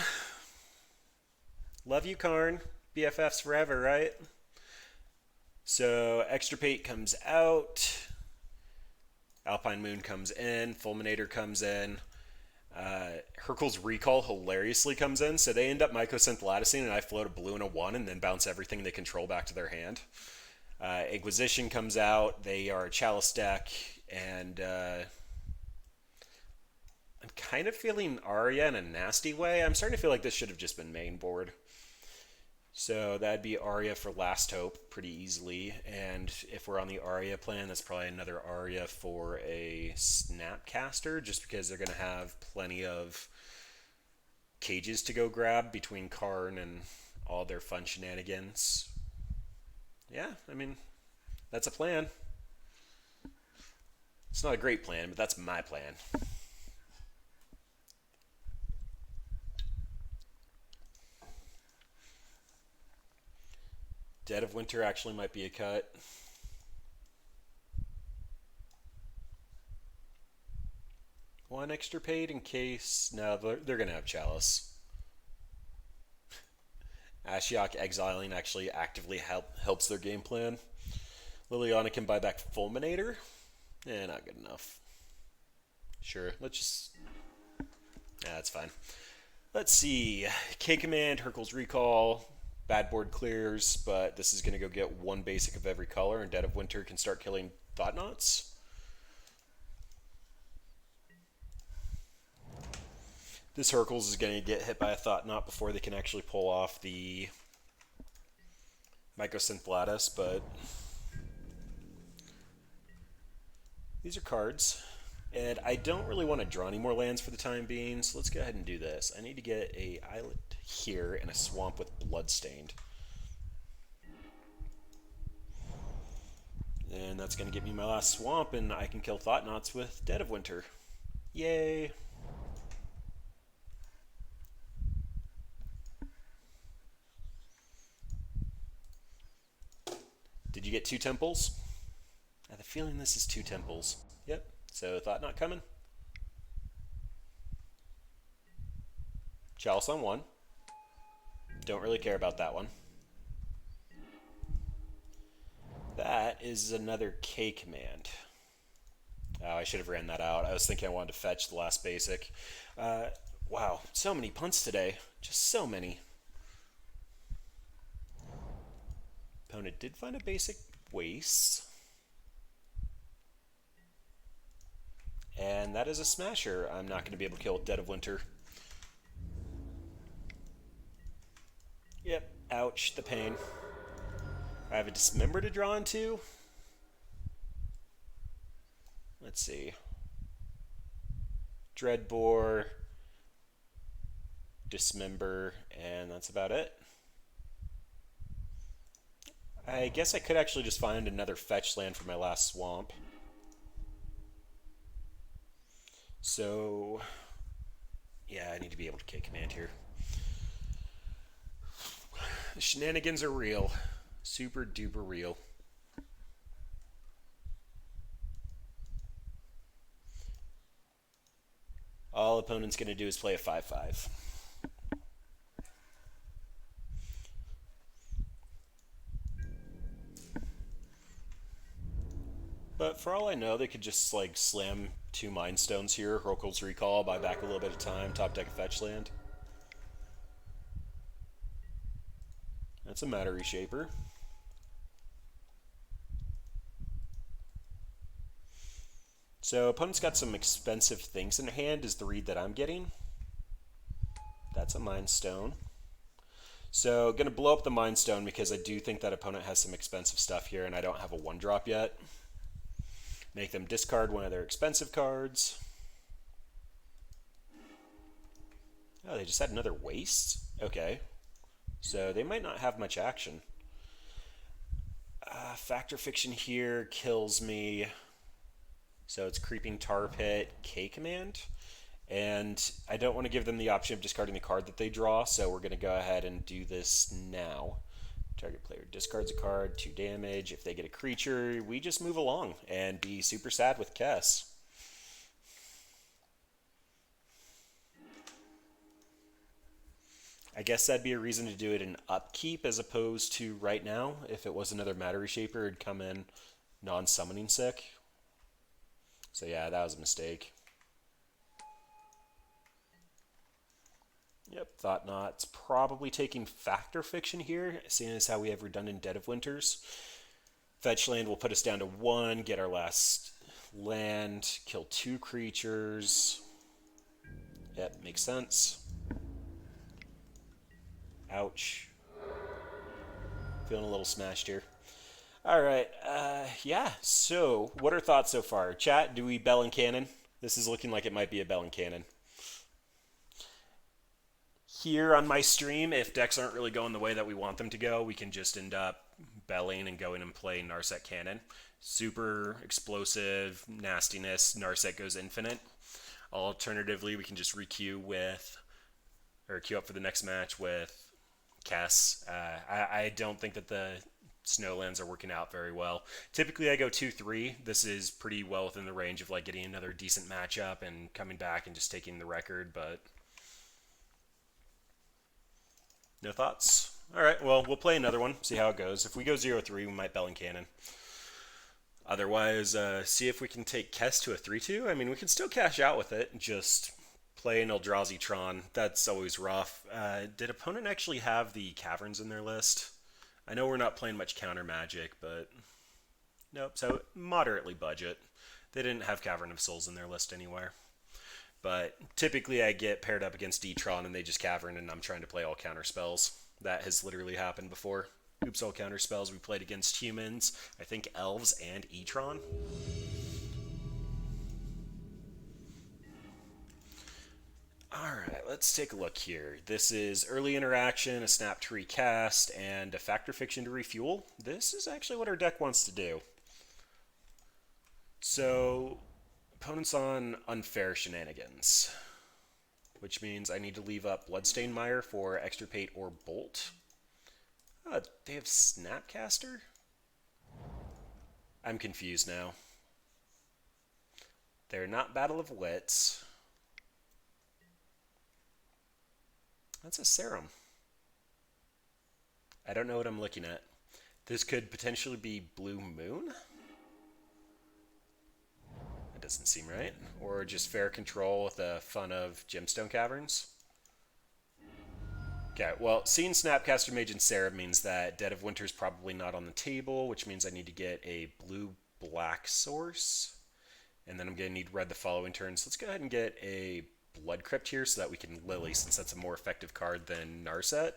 Love you, Karn. BFFs forever, right? So, Extirpate comes out. Alpine Moon comes in. Fulminator comes in. Hurkyl's Recall hilariously comes in. So they end up Mycosynth Latticing, and I float a blue and a 1 and then bounce everything they control back to their hand. Inquisition comes out. They are a Chalice deck, and I'm kind of feeling Arya in a nasty way. I'm starting to feel like this should have just been main board. So that'd be Arya for Last Hope pretty easily, and if we're on the Arya plan, that's probably another Arya for a Snapcaster, just because they're going to have plenty of cages to go grab between Karn and all their fun shenanigans. Yeah, I mean, that's a plan. It's not a great plan, but that's my plan. Dead of Winter actually might be a cut. One extirpate in case... No, they're going to have Chalice. Ashiok exiling actually actively helps their game plan. Liliana can buy back Fulminator. Not good enough. Sure, let's just... that's fine. Let's see. K-Command, Hurkyl's Recall... Bad board clears, but this is going to go get 1 basic of every color, and Dead of Winter can start killing Thought-Knots. This Hurkyl's is going to get hit by a Thought-Knot before they can actually pull off the Mycosynth Lattice, but these are cards. And I don't really want to draw any more lands for the time being, so let's go ahead and do this. I need to get a island here and a swamp with Bloodstained. And that's going to give me my last swamp, and I can kill Thought-Knots with Dead of Winter. Yay! Did you get 2 temples? I have a feeling this is 2 temples. Yep, so Thought-Knot coming. Chalice on 1. Don't really care about that one. That is another K command. Oh, I should have ran that out. I was thinking I wanted to fetch the last basic. Wow, so many punts today. Just so many. Opponent did find a basic waste. And that is a smasher. I'm not going to be able to kill with Dead of Winter. Yep, ouch, the pain. I have a Dismember to draw into. Let's see. Dreadbore, Dismember, and that's about it. I guess I could actually just find another fetch land for my last swamp. So, yeah, I need to be able to K command here. The shenanigans are real. Super duper real. All opponent's going to do is play a 5/5. But for all I know, they could just like slam 2 Mind Stones here, Rokul's Recall, buy back a little bit of time, top deck a fetch land. That's a Matter Reshaper. So opponent's got some expensive things in hand is the read that I'm getting. That's a Mind Stone. So going to blow up the Mind Stone because I do think that opponent has some expensive stuff here and I don't have a 1-drop yet. Make them discard one of their expensive cards. Oh, they just had another waste? Okay. So they might not have much action. Factor Fiction here kills me. So it's Creeping Tar Pit, K command. And I don't want to give them the option of discarding the card that they draw, so we're going to go ahead and do this now. Target player discards a card, 2 damage. If they get a creature, we just move along and be super sad with Kess. I guess that'd be a reason to do it in upkeep as opposed to right now. If it was another Matter Reshaper, it'd come in non-summoning sick. So yeah, that was a mistake. Yep, Thought-Knot's probably taking Factor Fiction here, seeing as how we have redundant Dead of Winters. Fetch land will put us down to 1, get our last land, kill 2 creatures. Yep, makes sense. Ouch. Feeling a little smashed here. Alright, yeah, so what are thoughts so far? Chat, do we Bell and Cannon? This is looking like it might be a Bell and Cannon. Here on my stream, if decks aren't really going the way that we want them to go, we can just end up belling and going and playing Narset Cannon. Super explosive nastiness. Narset goes infinite. Alternatively, we can just requeue with, or queue up for the next match with Kess. I don't think that the Snowlands are working out very well. Typically, I go 2-3. This is pretty well within the range of like getting another decent matchup and coming back and just taking the record, but no thoughts? All right, well, we'll play another one, see how it goes. If we go 0-3, we might Bell and Cannon. Otherwise, see if we can take Kess to a 3-2. I mean, we can still cash out with it, just play an Eldrazi Tron. That's always rough. Did opponent actually have the Caverns in their list? I know we're not playing much counter magic, but nope, so moderately budget. They didn't have Cavern of Souls in their list anywhere. But typically I get paired up against D-Tron and they just Cavern and I'm trying to play all counter spells. That has literally happened before. Oops, all counter spells. We played against humans, I think elves and E-Tron. let's take a look here. This is early interaction, a snap to recast, and a factor fiction to refuel. This is actually what our deck wants to do. So, opponent's on unfair shenanigans, which means I need to leave up Bloodstained Mire for Extirpate or Bolt. They have Snapcaster? I'm confused now. They're not Battle of Wits. That's a Serum. I don't know what I'm looking at. This could potentially be Blue Moon? That doesn't seem right. Or just Fair Control with the fun of Gemstone Caverns. Okay, well, seeing Snapcaster Mage and Sarah means that Dead of Winter is probably not on the table, which means I need to get a blue-black source. And then I'm going to need red the following turn. So let's go ahead and get a Blood Crypt here so that we can Lily, since that's a more effective card than Narset.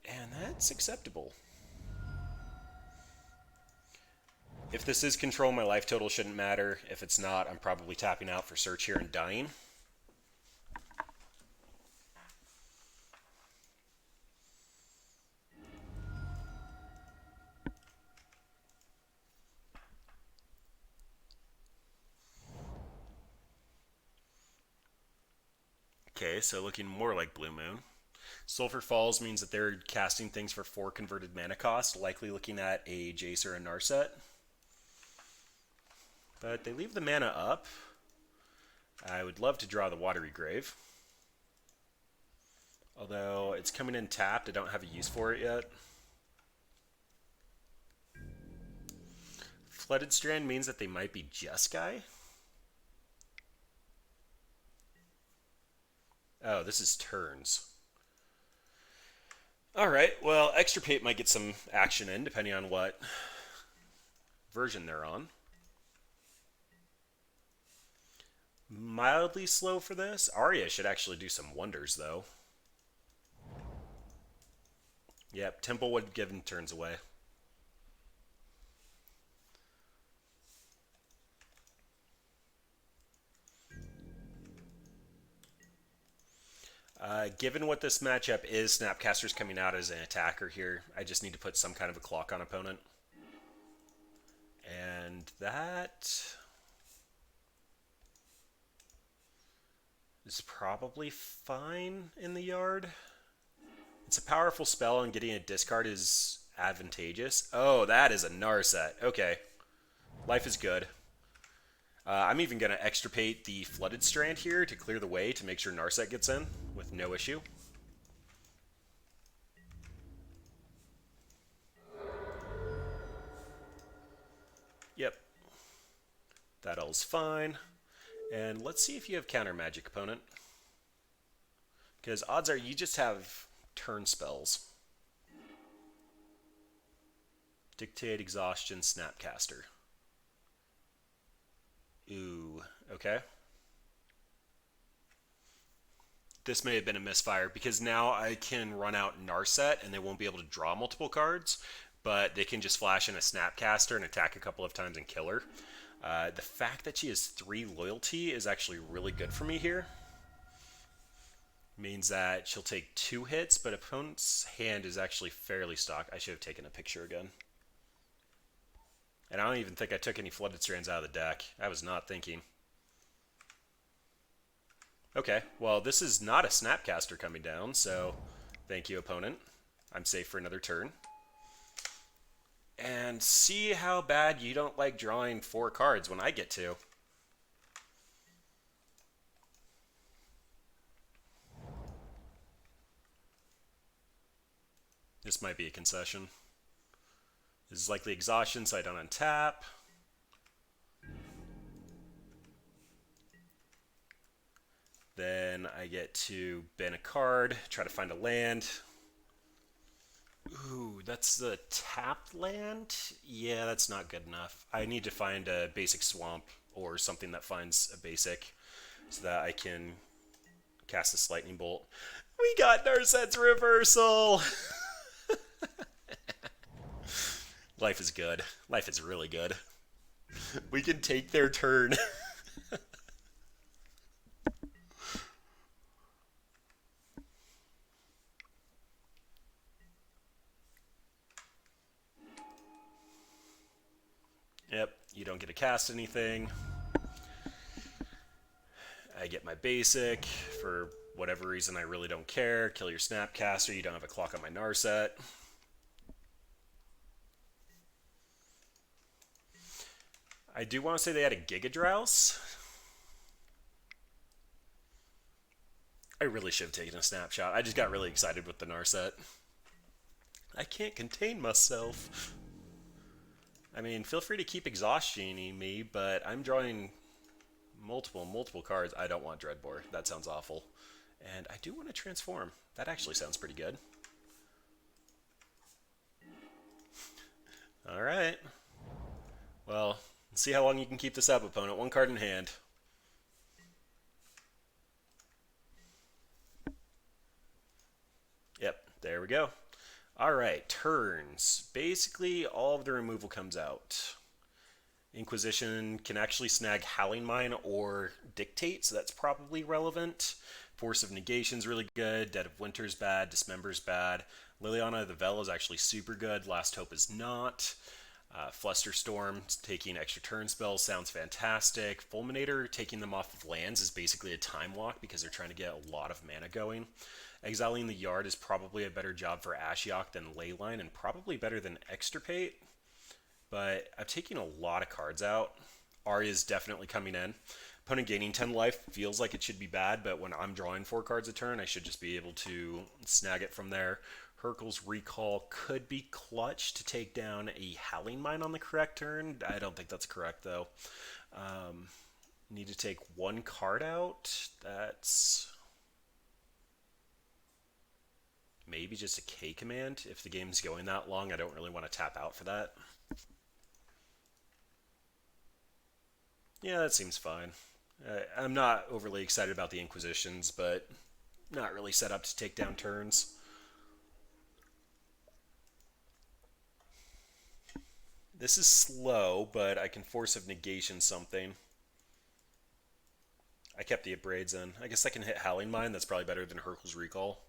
And that's acceptable. If this is control, my life total shouldn't matter. If it's not, I'm probably tapping out for search here and dying. Okay, so looking more like Blue Moon. Sulfur Falls means that they're casting things for 4 converted mana cost, likely looking at a Jace or a Narset. But they leave the mana up. I would love to draw the Watery Grave. Although it's coming in tapped, I don't have a use for it yet. Flooded Strand means that they might be Jeskai. Oh, this is turns. Alright, well, Extirpate might get some action in, depending on what version they're on. Mildly slow for this. Arya should actually do some wonders, though. Yep, Templewood giving turns away. Given what this matchup is, Snapcaster's coming out as an attacker here. I just need to put some kind of a clock on opponent. And that is probably fine in the yard. It's a powerful spell, and getting a discard is advantageous. Oh, that is a Narset. Okay. Life is good. I'm even going to extirpate the Flooded Strand here to clear the way to make sure Narset gets in with no issue. Yep. That all's fine. And let's see if you have counter magic, opponent. Because odds are you just have turn spells. Dictate, Exhaustion, Snapcaster. Ooh, okay. This may have been a misfire because now I can run out Narset and they won't be able to draw multiple cards, but they can just flash in a Snapcaster and attack a couple of times and kill her. The fact that she has 3 loyalty is actually really good for me here. Means that she'll take 2 hits, but opponent's hand is actually fairly stocked. I should have taken a picture again. And I don't even think I took any Flooded Strands out of the deck. I was not thinking. Okay, well, this is not a Snapcaster coming down, so thank you, opponent. I'm safe for another turn. And see how bad you don't like drawing 4 cards when I get to. This might be a concession. This is likely Exhaustion, so I don't untap. Then I get to ban a card, try to find a land. Ooh, that's the tapped land? Yeah, that's not good enough. I need to find a basic swamp or something that finds a basic so that I can cast this lightning bolt. We got Narset's Reversal! Life is good. Life is really good. We can take their turn. don't get to cast anything. I get my basic. For whatever reason, I really don't care. Kill your Snapcaster. You don't have a clock on my Narset. I do want to say they had a Giga Drowse. I really should have taken a snapshot. I just got really excited with the Narset. I can't contain myself. I mean, feel free to keep exhaustioning me, but I'm drawing multiple cards. I don't want Dreadbore. That sounds awful. And I do want to transform. That actually sounds pretty good. Alright. Well, let's see how long you can keep this up, opponent. One card in hand. Yep, there we go. Alright, turns. Basically, all of the removal comes out. Inquisition can actually snag Howling Mine or Dictate, so that's probably relevant. Force of Negation's really good. Dead of Winter's bad. Dismember's bad. Liliana the Vel is actually super good. Last Hope is not. Flusterstorm taking extra turn spells sounds fantastic. Fulminator taking them off of lands is basically a time lock because they're trying to get a lot of mana going. Exiling the Yard is probably a better job for Ashiok than Leyline, and probably better than Extirpate. But I'm taking a lot of cards out. Arya is definitely coming in. Opponent gaining 10 life feels like it should be bad, but when I'm drawing 4 cards a turn, I should just be able to snag it from there. Hurkyl's Recall could be clutch to take down a Howling Mine on the correct turn. I don't think that's correct, though. Need to take 1 card out. That's maybe just a K command. If the game's going that long, I don't really want to tap out for that. Yeah, that seems fine. I'm not overly excited about the Inquisitions, but not really set up to take down turns. This is slow, but I can Force of Negation something. I kept the Abrades in. I guess I can hit Howling Mine. That's probably better than Hurkyl's Recall.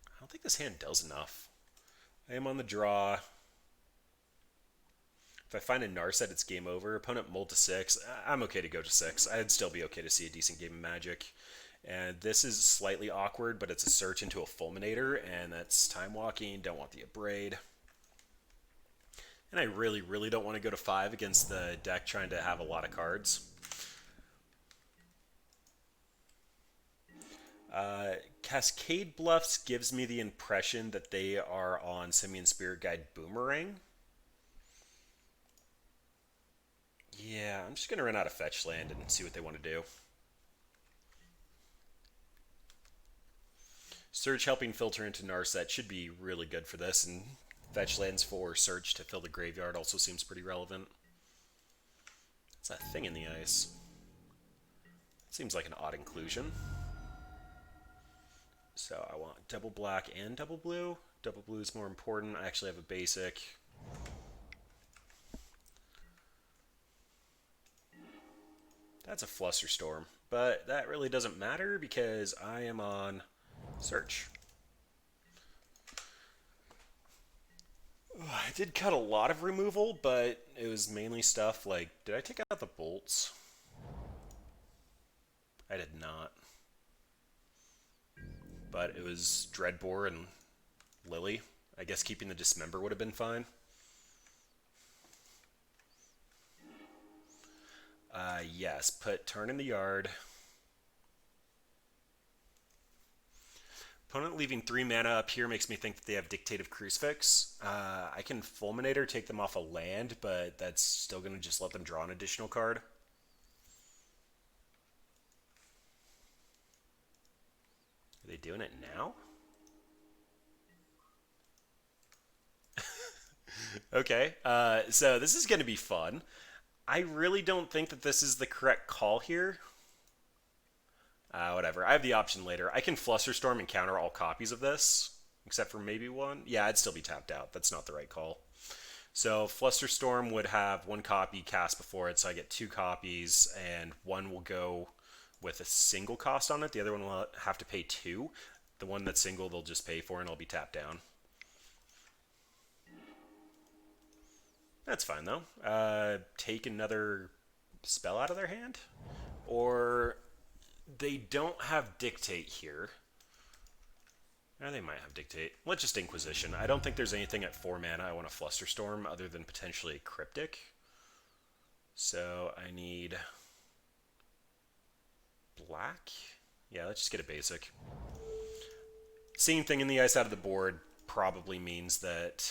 I don't think this hand does enough. I am on the draw. If I find a Narset, it's game over. Opponent mulled to 6. I'm okay to go to 6. I'd still be okay to see a decent game of Magic. And this is slightly awkward, but it's a search into a Fulminator, and that's time walking. Don't want the Abrade. And I really don't want to go to 5 against the deck trying to have a lot of cards. Cascade Bluffs gives me the impression that they are on Simian Spirit Guide Boomerang. Yeah, I'm just going to run out of fetch land and see what they want to do. Search helping filter into Narset should be really good for this, and fetch lands for Search to fill the graveyard also seems pretty relevant. It's that thing in the ice. Seems like an odd inclusion. So I want double black and double blue. Double blue is more important. I actually have a basic. That's a Flusterstorm, but that really doesn't matter because I am on Search. I did cut a lot of removal, but it was mainly stuff like, did I take out the bolts? I did not. But it was Dreadbore and Lily. I guess keeping the Dismember would have been fine. Yes, put turn in the yard. Opponent leaving 3 mana up here makes me think that they have Dictative Crucifix. I can Fulminator, take them off a land, but that's still going to just let them draw an additional card. Are they doing it now? Okay, so this is going to be fun. I really don't think that this is the correct call here. Whatever. I have the option later. I can Flusterstorm and counter all copies of this, except for maybe 1. Yeah, I'd still be tapped out. That's not the right call. So Flusterstorm would have 1 copy cast before it, so I get 2 copies, and 1 will go with a single cost on it. The other one will have to pay 2. The one that's single, they'll just pay for, and I'll be tapped down. That's fine though. Take another spell out of their hand, or they don't have dictate here. Or they might have dictate. Let's just Inquisition. I don't think there's anything at 4 mana I want to Flusterstorm other than potentially Cryptic. So I need black. Yeah, let's just get a basic. Seeing thing in the ice out of the board probably means that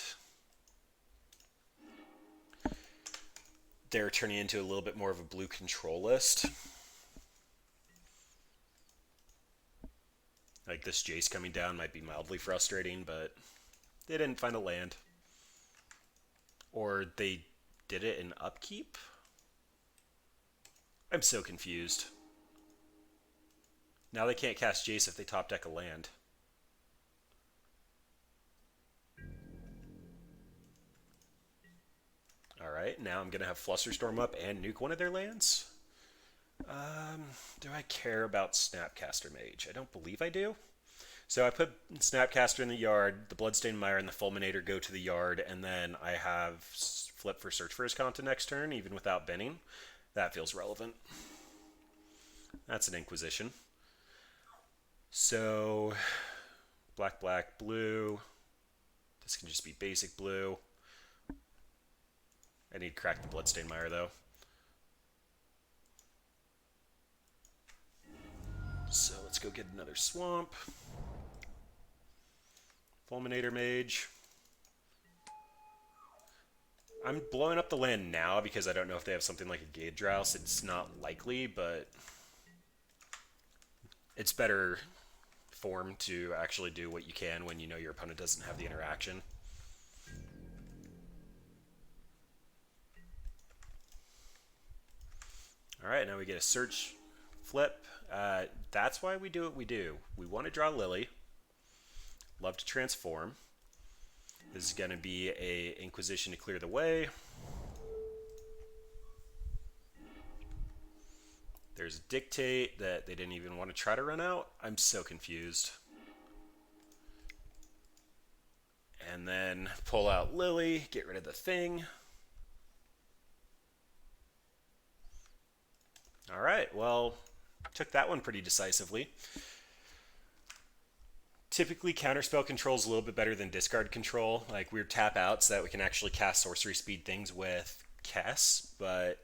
they're turning into a little bit more of a blue control list. Like this Jace coming down might be mildly frustrating, but they didn't find a land. Or they did it in upkeep? I'm so confused. Now they can't cast Jace if they top deck a land. Alright, now I'm going to have Flusterstorm up and nuke one of their lands. Do I care about Snapcaster Mage? I don't believe I do. So I put Snapcaster in the yard, the Bloodstained Mire and the Fulminator go to the yard, and then I have flip for Search for Azcanta next turn, even without binning. That feels relevant. That's an Inquisition. So, black, black, blue. This can just be basic blue. I need to crack the Bloodstained Mire, though. So let's go get another Swamp. Fulminator Mage. I'm blowing up the land now because I don't know if they have something like a Gade Drouse. It's not likely, but it's better form to actually do what you can when you know your opponent doesn't have the interaction. Alright, now we get a search flip. That's why we do what we do. We want to draw Lily. Love to transform. This is going to be a Inquisition to clear the way. There's Dictate that they didn't even want to try to run out. I'm so confused. And then pull out Lily, get rid of the thing. Alright, well, took that one pretty decisively. Typically, Counterspell Control is a little bit better than Discard Control. Like, we're tap out so that we can actually cast Sorcery Speed things with Kess, but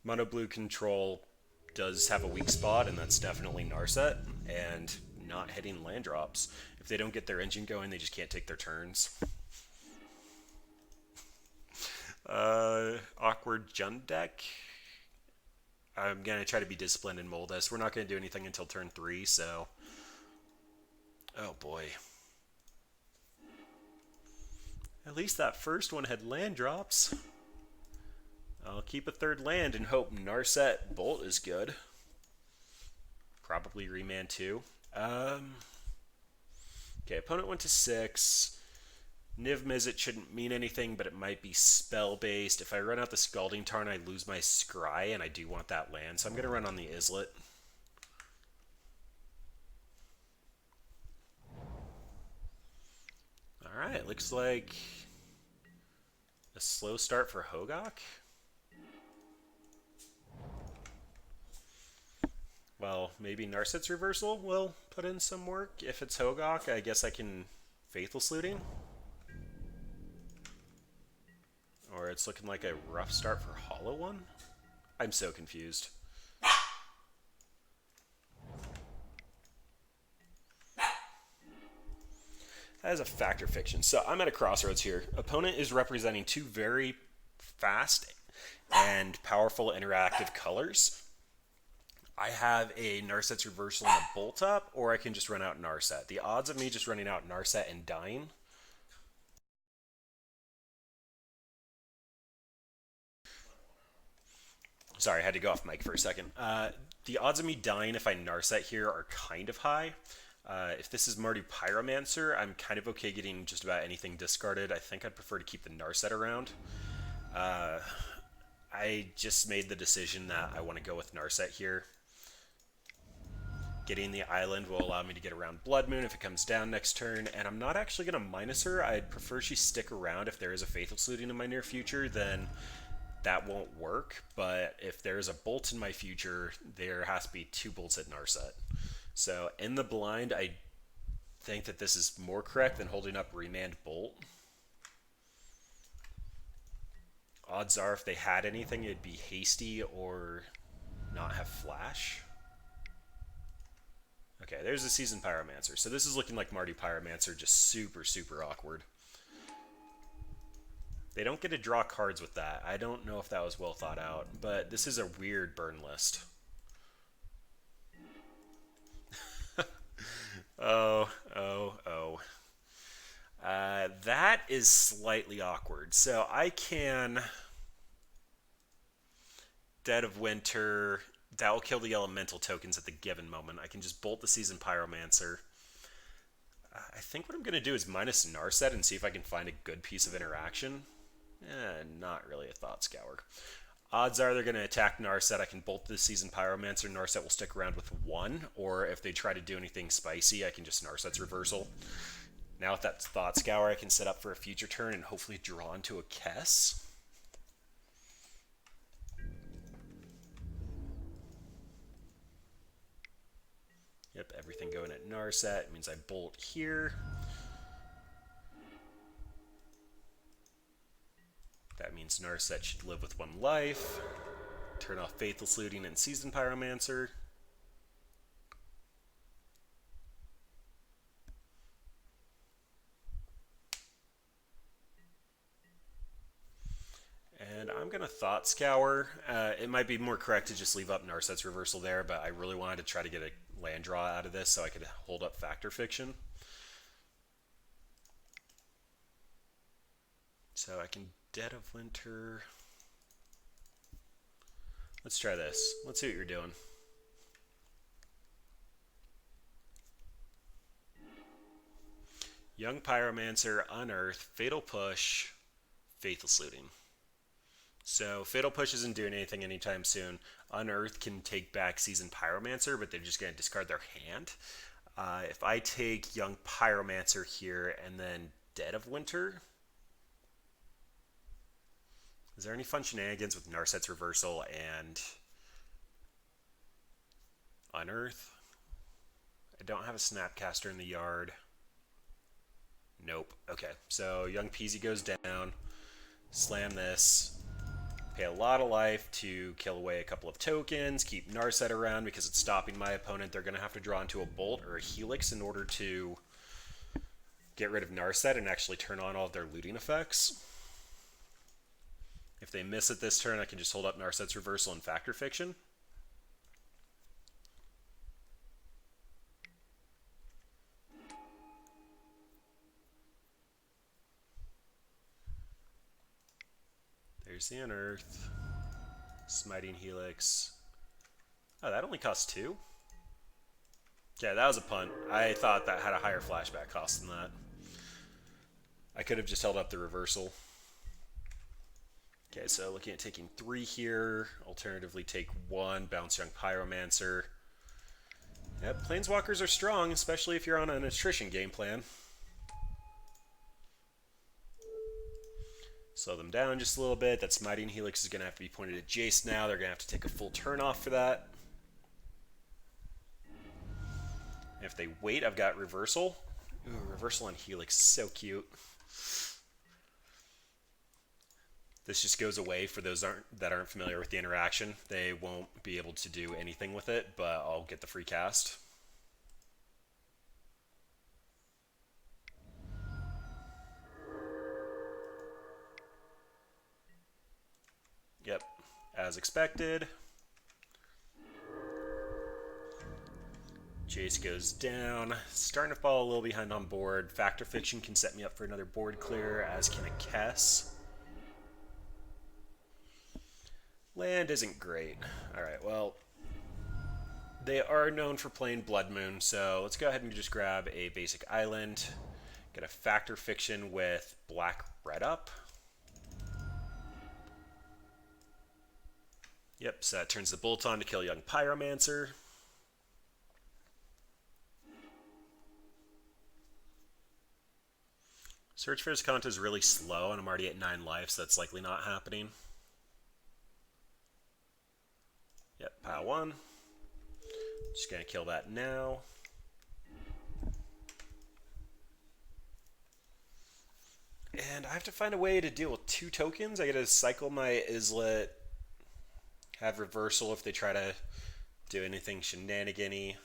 Mono Blue Control does have a weak spot, and that's definitely Narset, and not hitting land drops. If they don't get their engine going, they just can't take their turns. Awkward Jund deck. I'm going to try to be disciplined and mold us. We're not going to do anything until turn 3, so... Oh boy. At least that first one had land drops. I'll keep a third land and hope Narset Bolt is good. Probably Remand too. Okay, opponent went to 6. Niv Mizzet shouldn't mean anything, but it might be spell-based. If I run out the Scalding Tarn, I lose my Scry, and I do want that land, so I'm going to run on the Islet. Alright, looks like a slow start for Hogak. Well, maybe Narset's Reversal will put in some work. If it's Hogak, I guess I can Faithless Looting. Or it's looking like a rough start for Hollow One. I'm so confused. That is a fact or fiction. So I'm at a crossroads here. Opponent is representing two very fast and powerful interactive colors. I have a Narset's Reversal and a Bolt Up, or I can just run out Narset. The odds of me just running out Narset and dying... Sorry, I had to go off mic for a second. The odds of me dying if I Narset here are kind of high. If this is Mardu Pyromancer, I'm kind of okay getting just about anything discarded. I think I'd prefer to keep the Narset around. I just made the decision that I want to go with Narset here. Getting the island will allow me to get around Blood Moon if it comes down next turn, and I'm not actually going to minus her. I'd prefer she stick around. If there is a Faithful Saluting in my near future, then that won't work, but if there's a bolt in my future, there has to be 2 bolts at Narset. So in the blind, I think that this is more correct than holding up Remand Bolt. Odds are if they had anything, it'd be Hasty or not have Flash. Okay, there's a Seasoned Pyromancer. So this is looking like Marty Pyromancer, just super, super awkward. They don't get to draw cards with that. I don't know if that was well thought out, but this is a weird burn list. Oh. That is slightly awkward. So I can Dead of Winter. That will kill the elemental tokens at the given moment. I can just bolt the Seasoned Pyromancer. I think what I'm going to do is minus Narset and see if I can find a good piece of interaction. Not really a Thought Scour. Odds are they're going to attack Narset. I can bolt the Seasoned Pyromancer. Narset will stick around with 1. Or if they try to do anything spicy, I can just Narset's Reversal. Now with that Thought Scour, I can set up for a future turn and hopefully draw into a Kess. Yep, everything going at Narset. It means I bolt here. That means Narset should live with 1 life. Turn off Faithful Saluting and Seasoned Pyromancer. And I'm going to Thought Scour. It might be more correct to just leave up Narset's Reversal there, but I really wanted to try to get a land draw out of this so I could hold up Factor Fiction. So I can Dead of Winter. Let's try this. Let's see what you're doing. Young Pyromancer, Unearth, Fatal Push, Faithful Saluting. So Fatal Push isn't doing anything anytime soon. Unearth can take back Seasoned Pyromancer, but they're just going to discard their hand. If I take Young Pyromancer here and then Dead of Winter, is there any fun shenanigans with Narset's Reversal and Unearth? I don't have a Snapcaster in the yard. Nope. Okay, so Young Peasy goes down. Slam this. Pay a lot of life to kill away a couple of tokens. Keep Narset around because it's stopping my opponent. They're going to have to draw into a Bolt or a Helix in order to get rid of Narset and actually turn on all of their looting effects. If they miss it this turn, I can just hold up Narset's Reversal and Factor Fiction. There's the Unearth. Smiting Helix. Oh, that only costs 2? Yeah, that was a punt. I thought that had a higher flashback cost than that. I could have just held up the Reversal. Okay, so looking at taking 3 here. Alternatively, take 1. Bounce Young Pyromancer. Yep, Planeswalkers are strong, especially if you're on an attrition game plan. Slow them down just a little bit. That Smiting Helix is going to have to be pointed at Jace now. They're going to have to take a full turn off for that. If they wait, I've got Reversal. Ooh, Reversal on Helix is so cute. This just goes away for those that aren't familiar with the interaction. They won't be able to do anything with it, but I'll get the free cast. Yep, as expected. Jace goes down. Starting to fall a little behind on board. Factor Fiction can set me up for another board clear, as can a Kess. Land isn't great. Alright, well, they are known for playing Blood Moon, so let's go ahead and just grab a basic island. Get a Factor Fiction with black-red up. Yep, so that turns the Bolt on to kill Young Pyromancer. Search for his count is really slow, and I'm already at 9 life, so that's likely not happening. Yep, pile 1. Just gonna kill that now. And I have to find a way to deal with 2 tokens. I gotta cycle my islet, have reversal if they try to do anything shenanigan-y.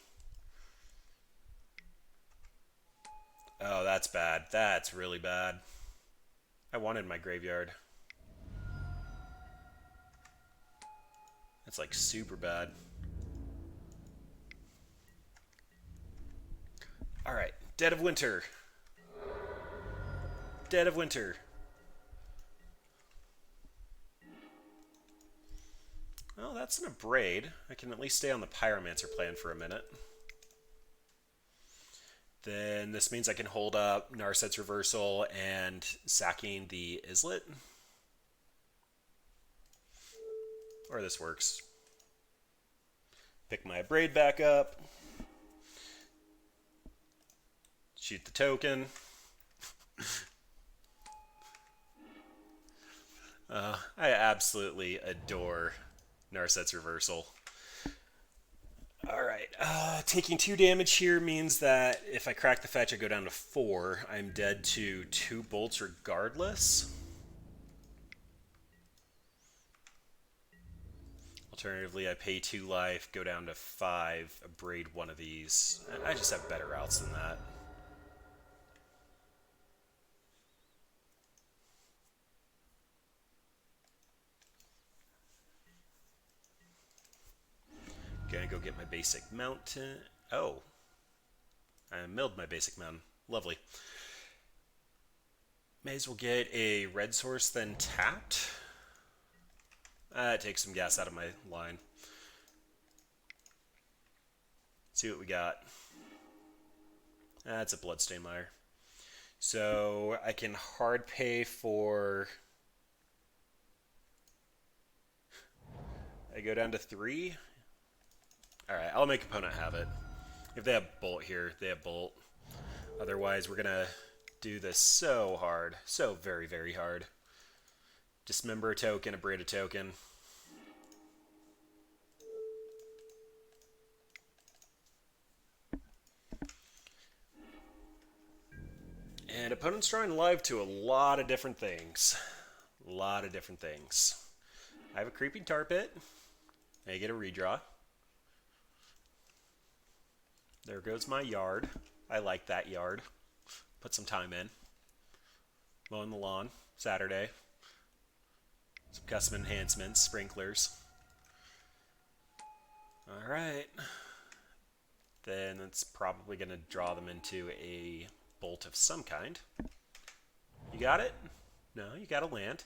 Oh, that's bad. That's really bad. I wanted my graveyard. That's like super bad. Alright, Dead of Winter. Dead of Winter. Well, that's an Abrade. I can at least stay on the Pyromancer plan for a minute. Then this means I can hold up Narset's Reversal and sacking the Islet. Or this works. Pick my Abrade back up. Shoot the token. I absolutely adore Narset's Reversal. Alright, taking 2 damage here means that if I crack the fetch, I go down to 4. I'm dead to 2 bolts regardless. Alternatively, I pay 2 life, go down to 5, Abrade one of these. I just have better routes than that. Gonna go get my basic mountain. Oh. I milled my basic mountain. Lovely. May as well get a red source, then tapped. It takes some gas out of my line. See what we got. That's a Bloodstain Mire. So I can hard pay for... I go down to 3. Alright, I'll make opponent have it. If they have Bolt here, they have Bolt. Otherwise, we're going to do this so hard. So very, very hard. Dismember a token, Abrade a token. And opponent's drawing live to a lot of different things. A lot of different things. I have a Creeping Tar Pit. I get a redraw. There goes my yard. I like that yard. Put some time in. Mowing the lawn. Saturday. Some custom enhancements. Sprinklers. Alright. Then it's probably going to draw them into a bolt of some kind. You got it? No, you got to land.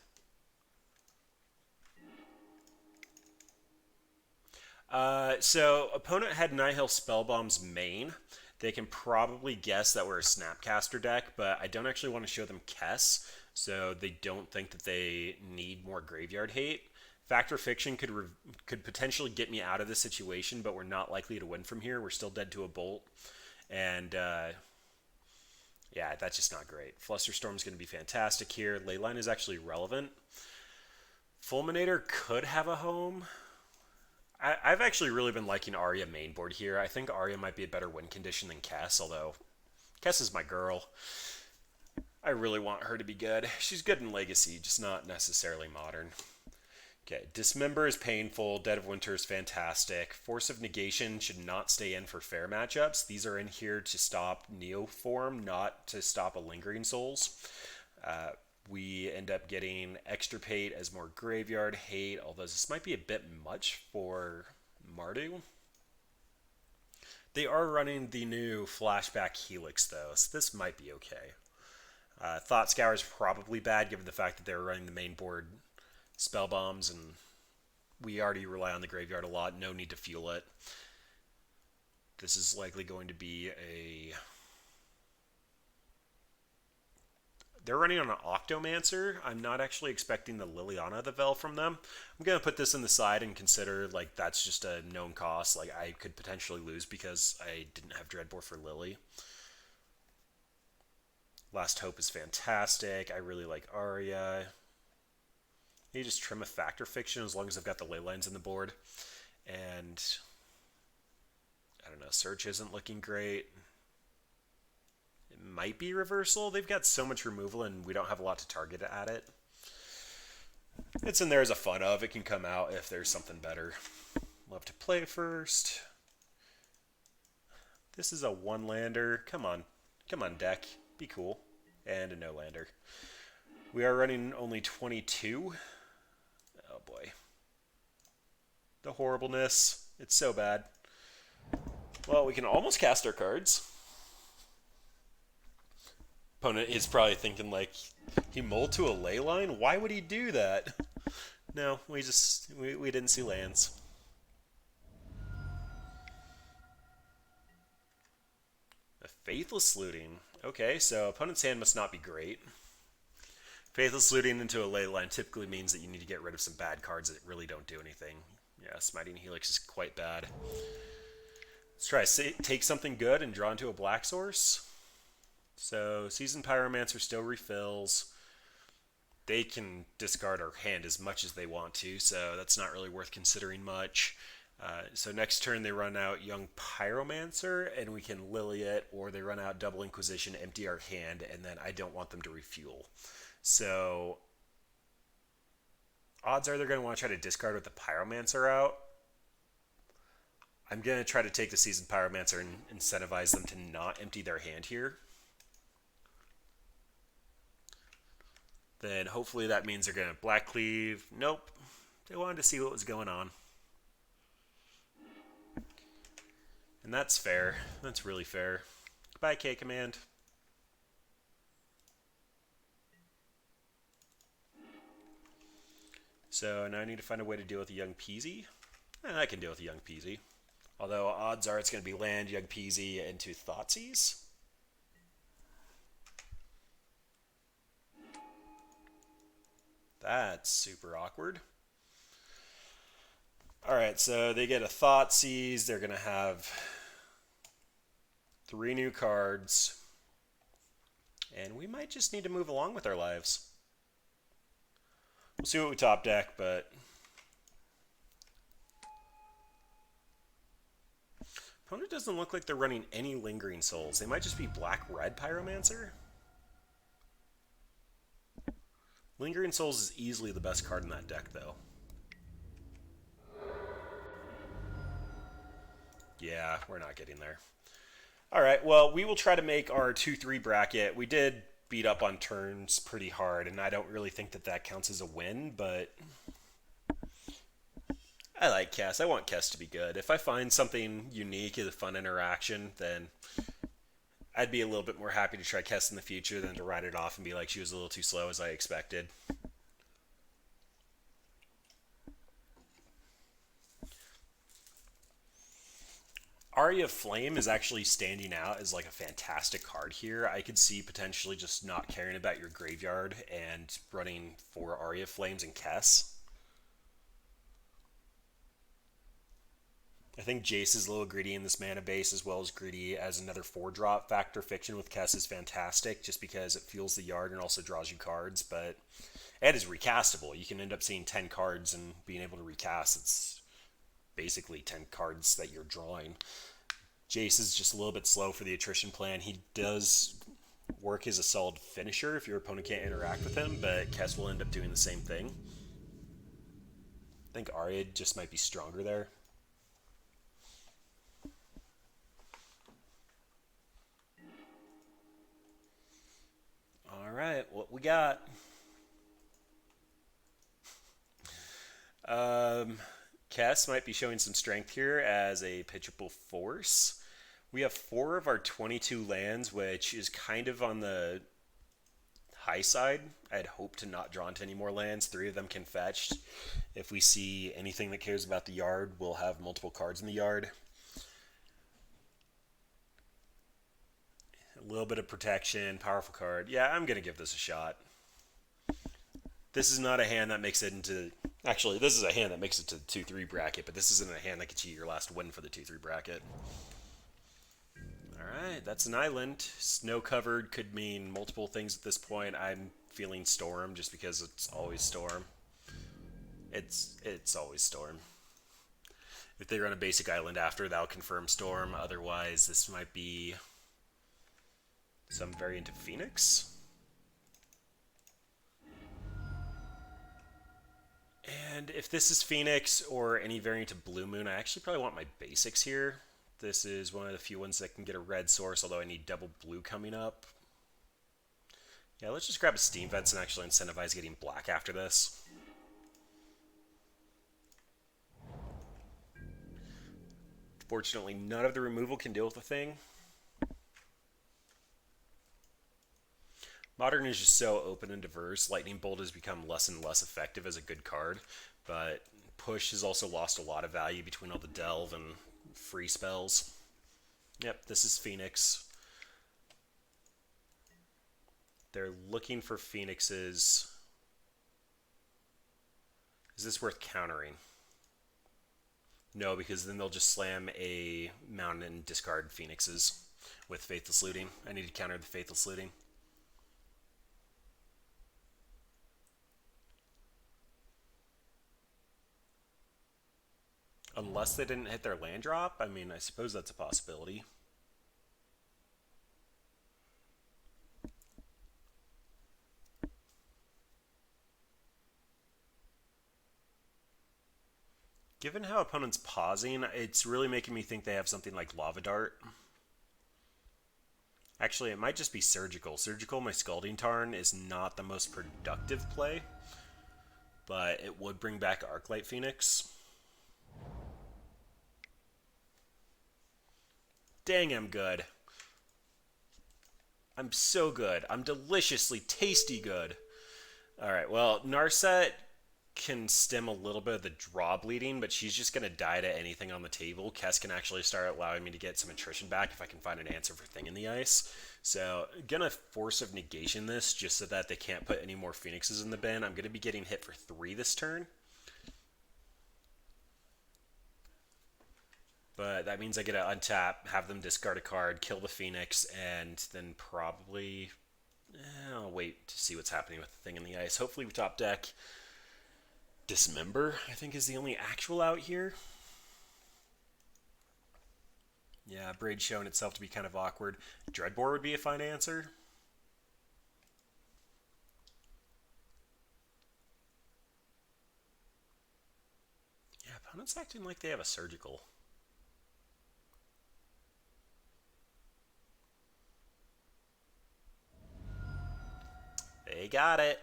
So opponent had Nihil Spellbomb's main. They can probably guess that we're a Snapcaster deck, but I don't actually want to show them Kess, so they don't think that they need more graveyard hate. Fact or Fiction could potentially get me out of this situation, but we're not likely to win from here. We're still dead to a bolt, and yeah, that's just not great. Flusterstorm's going to be fantastic here. Leyline is actually relevant. Fulminator could have a home. I've actually really been liking Arya mainboard here. I think Arya might be a better win condition than Kess, although Kess is my girl. I really want her to be good. She's good in Legacy, just not necessarily Modern. Okay, Dismember is painful. Dead of Winter is fantastic. Force of Negation should not stay in for fair matchups. These are in here to stop Neoform, not to stop a Lingering Souls. We end up getting Extirpate as more graveyard hate, although this might be a bit much for Mardu. They are running the new Flashback Helix, though, so this might be okay. Thought Scour is probably bad, given the fact that they're running the main board spell bombs, and we already rely on the graveyard a lot. No need to fuel it. This is likely going to be a... They're running on an Octomancer. I'm not actually expecting the Liliana the Vel from them. I'm going to put this in the side and consider, like, that's just a known cost. Like, I could potentially lose because I didn't have Dreadbore for Lily. Last Hope is fantastic. I really like Aria. You just trim a Factor Fiction as long as I've got the ley lines in the board. And I don't know, Search isn't looking great. It might be Reversal. They've got so much removal and we don't have a lot to target at it. It's in there as a fun of. It can come out if there's something better. Love to play first. This is a one-lander. Come on. Come on, deck. Be cool. And a no-lander. We are running only 22. Oh, boy. The horribleness. It's so bad. Well, we can almost cast our cards. Opponent is probably thinking, like, he mulled to a ley line? Why would he do that? No, we didn't see lands. A Faithless Looting. Okay, so opponent's hand must not be great. Faithless Looting into a ley line typically means that you need to get rid of some bad cards that really don't do anything. Yeah, Smiting Helix is quite bad. Let's try take something good and draw into a black source. So Seasoned Pyromancer still refills. They can discard our hand as much as they want to, so that's not really worth considering much. So next turn they run out Young Pyromancer, and we can Lily it, or they run out Double Inquisition, empty our hand, and then I don't want them to refuel. So odds are they're going to want to try to discard with the Pyromancer out. I'm going to try to take the Seasoned Pyromancer and incentivize them to not empty their hand here. Then hopefully that means they're going to Black Cleave. Nope. They wanted to see what was going on. And that's fair. That's really fair. Goodbye, K-Command. So now I need to find a way to deal with the Young Peasy. And I can deal with the Young Peasy. Although odds are it's going to be land Young Peasy into Thoughtseize. That's super awkward. Alright, so they get a Thoughtseize. They're going to have 3 new cards. And we might just need to move along with our lives. We'll see what we top deck, but opponent doesn't look like they're running any Lingering Souls. They might just be black-red Pyromancer. Lingering Souls is easily the best card in that deck, though. Yeah, we're not getting there. Alright, well, we will try to make our 2-3 bracket. We did beat up on turns pretty hard, and I don't really think that that counts as a win, but I like Kess. I want Kess to be good. If I find something unique as a fun interaction, then I'd be a little bit more happy to try Kess in the future than to write it off and be like she was a little too slow as I expected. Aria of Flame is actually standing out as like a fantastic card here. I could see potentially just not caring about your graveyard and running 4 Aria of Flames and Kess. I think Jace is a little greedy in this mana base as well as greedy as another 4-drop. Factor Fiction with Kess is fantastic just because it fuels the yard and also draws you cards, but it is recastable. You can end up seeing 10 cards and being able to recast. It's basically 10 cards that you're drawing. Jace is just a little bit slow for the attrition plan. He does work as a solid finisher if your opponent can't interact with him, but Kess will end up doing the same thing. I think Aria just might be stronger there. Alright, what we got? Kess might be showing some strength here as a pitchable force. We have 4 of our 22 lands, which is kind of on the high side. I'd hoped to not draw into any more lands. 3 of them can fetch. If we see anything that cares about the yard, we'll have multiple cards in the yard. A little bit of protection, powerful card. Yeah, I'm going to give this a shot. This is not a hand that makes it into... Actually, this is a hand that makes it to the 2-3 bracket, but this isn't a hand that gets you your last win for the 2-3 bracket. Alright, that's an island. Snow covered could mean multiple things at this point. I'm feeling storm just because it's always storm. It's always storm. If they run a basic island after, that'll confirm storm. Otherwise, this might be some variant of Phoenix. And if this is Phoenix or any variant of Blue Moon, I actually probably want my basics here. This is one of the few ones that can get a red source, although I need double blue coming up. Yeah, let's just grab a Steam Vents and actually incentivize getting black after this. Fortunately, none of the removal can deal with the thing. Modern is just so open and diverse. Lightning Bolt has become less and less effective as a good card, but Push has also lost a lot of value between all the Delve and free spells. Yep, this is Phoenix. They're looking for Phoenixes. Is this worth countering? No, because then they'll just slam a mountain and discard Phoenixes with Faithless Looting. I need to counter the Faithless Looting. Unless they didn't hit their land drop, I mean, I suppose that's a possibility. Given how opponent's pausing, it's really making me think they have something like Lava Dart. Actually, it might just be Surgical. Surgical, my Scalding Tarn, is not the most productive play, but it would bring back Arclight Phoenix. Dang, I'm good. I'm so good. I'm deliciously tasty good. Alright, well, Narset can stem a little bit of the draw bleeding, but she's just going to die to anything on the table. Kess can actually start allowing me to get some attrition back if I can find an answer for Thing in the Ice. So, gonna Force of Negation this just so that they can't put any more Phoenixes in the bin. I'm going to be getting hit for 3 this turn. But that means I get to untap, have them discard a card, kill the Phoenix, and then probably... I'll wait to see what's happening with the Thing in the Ice. Hopefully we top deck Dismember, I think, is the only actual out here. Yeah, Braid showing itself to be kind of awkward. Dreadbore would be a fine answer. Yeah, opponent's acting like they have a Surgical. They got it.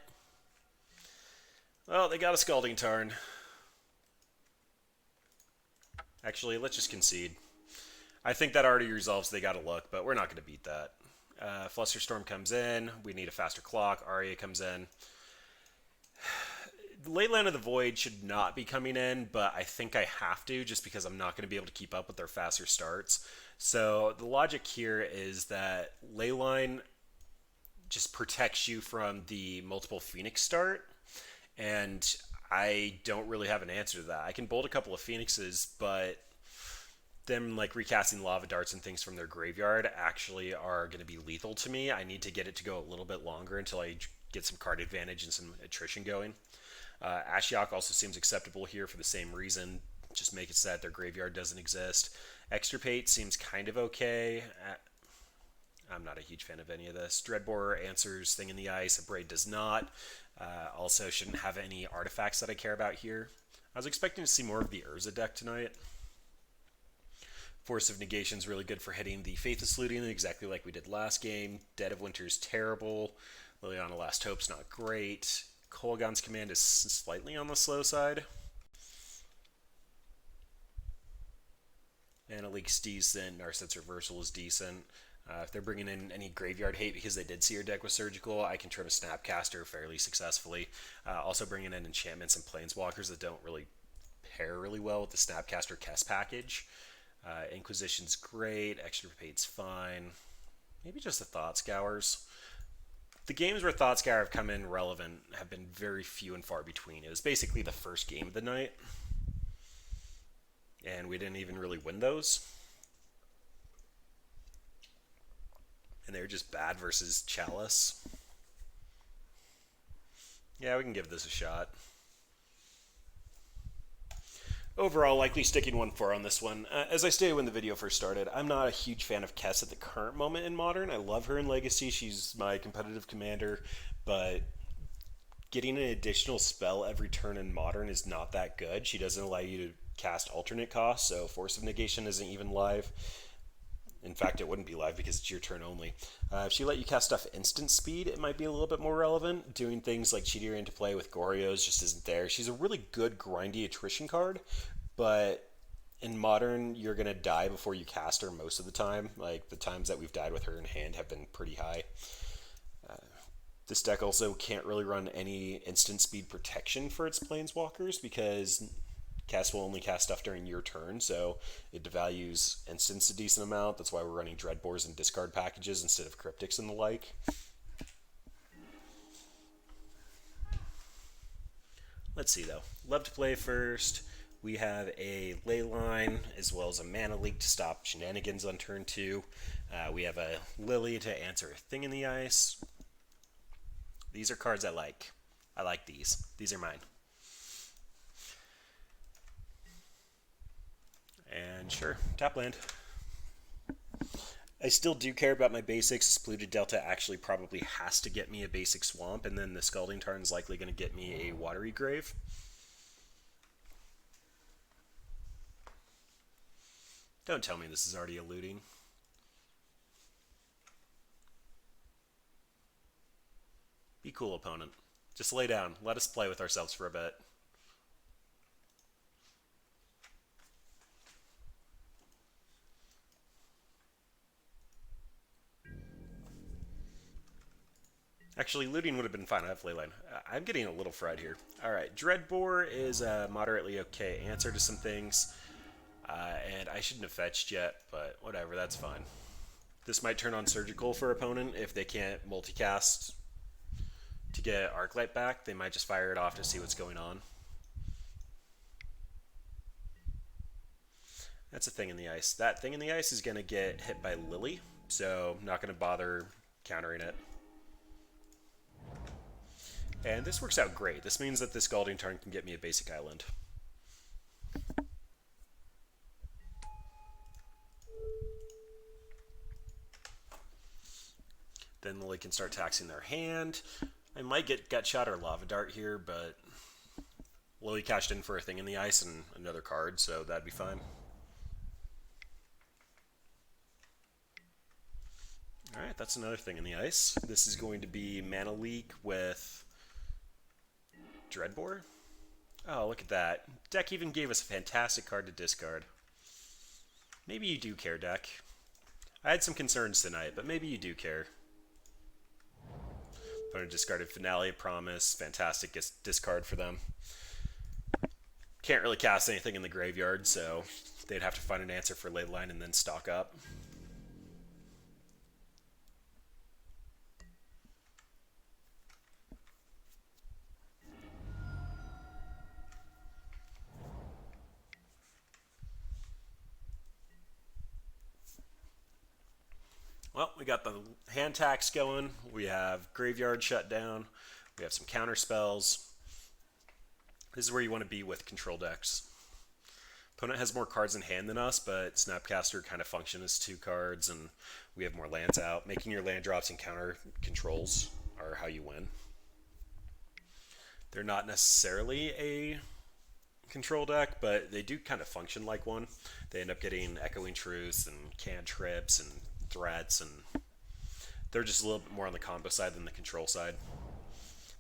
Well, they got a Scalding Tarn. Actually, let's just concede. I think that already resolves they gotta look, but we're not going to beat that. Flusterstorm comes in. We need a faster clock. Arya comes in. Leyline of the Void should not be coming in, but I think I have to just because I'm not going to be able to keep up with their faster starts. So the logic here is that Leyline just protects you from the multiple Phoenix start, and I don't really have an answer to that. I can bolt a couple of Phoenixes, but them like recasting Lava Darts and things from their graveyard actually are going to be lethal to me. I need to get it to go a little bit longer until I get some card advantage and some attrition going. Ashiok also seems acceptable here for the same reason. Just make it so that their graveyard doesn't exist. Extirpate seems kind of okay. I'm not a huge fan of any of this. Dreadbore answers Thing in the Ice. Braid does not. Also shouldn't have any artifacts that I care about here. I was expecting to see more of the Urza deck tonight. Force of Negation is really good for hitting the Faithless Looting, exactly like we did last game. Dead of Winter is terrible. Liliana Last Hope's not great. Kolaghan's Command is slightly on the slow side. Analeek's decent. Narset's Reversal is decent. If they're bringing in any graveyard hate because they did see your deck with Surgical, I can trim a Snapcaster fairly successfully. Also bringing in enchantments and planeswalkers that don't really pair really well with the Snapcaster Kess package. Inquisition's great. Extirpate's fine. Maybe just the Thought Scours. The games where Thought Scour have come in relevant have been very few and far between. It was basically the first game of the night, and we didn't even really win those. And they're just bad versus Chalice. Yeah, we can give this a shot. Overall, likely sticking 1-4 on this one. As I stated when the video first started, I'm not a huge fan of Kess at the current moment in Modern. I love her in Legacy. She's my competitive commander, but getting an additional spell every turn in Modern is not that good. She doesn't allow you to cast alternate costs, so Force of Negation isn't even live. In fact, it wouldn't be live because it's your turn only. If she let you cast stuff instant speed, it might be a little bit more relevant. Doing things like cheating her into play with Goryo's just isn't there. She's a really good grindy attrition card, but in Modern, you're going to die before you cast her most of the time. Like, the times that we've died with her in hand have been pretty high. This deck also can't really run any instant speed protection for its planeswalkers because Cast will only cast stuff during your turn, so it devalues instants a decent amount. That's why we're running Dreadbores and discard packages instead of Cryptics and the like. Let's see though. Love to play first. We have a Leyline as well as a Mana Leak to stop shenanigans on turn 2. We have a Lily to answer a Thing in the Ice. These are cards I like. I like these. These are mine. And sure, tap land. I still do care about my basics. Polluted Delta actually probably has to get me a basic swamp, and then the Scalding Tarn is likely going to get me a Watery Grave. Don't tell me this is already eluding. Be cool, opponent. Just lay down. Let us play with ourselves for a bit. Actually, looting would have been fine. I have Leyline. I'm getting a little fried here. Alright, Dreadbore is a moderately okay answer to some things. And I shouldn't have fetched yet, but whatever, that's fine. This might turn on Surgical for opponent if they can't multicast to get Arclight back. They might just fire it off to see what's going on. That's a Thing in the Ice. That Thing in the Ice is going to get hit by Lily, so I'm not going to bother countering it. And this works out great. This means that this Scalding Tarn can get me a basic island. Then Lily can start taxing their hand. I might get Gut Shot or Lava Dart here, but Lily cashed in for a Thing in the Ice and another card, so that'd be fine. Alright, that's another Thing in the Ice. This is going to be Mana Leak with Dreadbore. Oh, look at that. Deck even gave us a fantastic card to discard. Maybe you do care, deck. I had some concerns tonight, but maybe you do care. Opponent discarded Finale, Promise. Fantastic discard for them. Can't really cast anything in the graveyard, so they'd have to find an answer for Leyline and then stock up. Well, we got the hand tax going. We have graveyard shut down. We have some counter spells. This is where you want to be with control decks. Opponent has more cards in hand than us, but Snapcaster kind of function as 2 cards, and we have more lands out. Making your land drops and counter controls are how you win. They're not necessarily a control deck, but they do kind of function like one. They end up getting Echoing Truth and cantrips and threats, and they're just a little bit more on the combo side than the control side.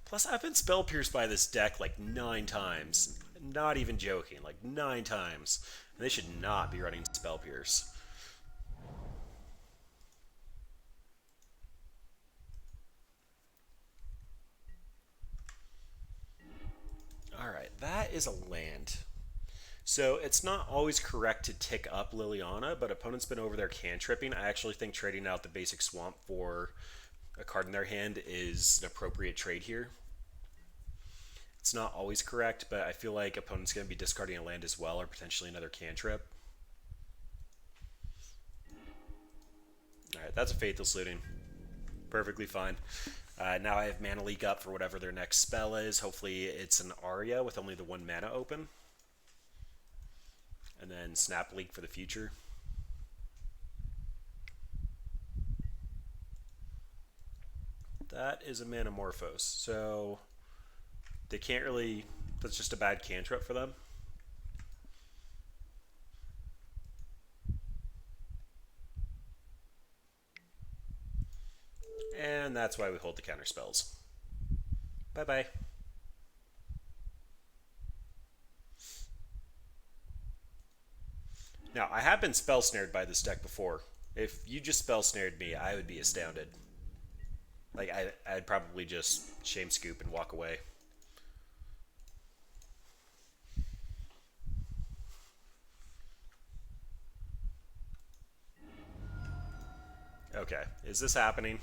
Plus, I've been spell pierced by this deck like 9 times. Not even joking, like 9 times. And they should not be running spell pierce. Alright, that is a land. So it's not always correct to tick up Liliana, but opponent's been over there cantripping. I actually think trading out the basic swamp for a card in their hand is an appropriate trade here. It's not always correct, but I feel like opponent's going to be discarding a land as well, or potentially another cantrip. Alright, that's a Faithless Looting. Perfectly fine. Now I have mana leak up for whatever their next spell is. Hopefully it's an Arya with only the one mana open. And then snap leak for the future. That is a Manamorphose. So they can't really... That's just a bad cantrip for them. And that's why we hold the counter spells. Bye-bye. Now, I have been spell snared by this deck before. If you just spell snared me, I would be astounded. Like, I'd probably just shame scoop and walk away. Okay, is this happening?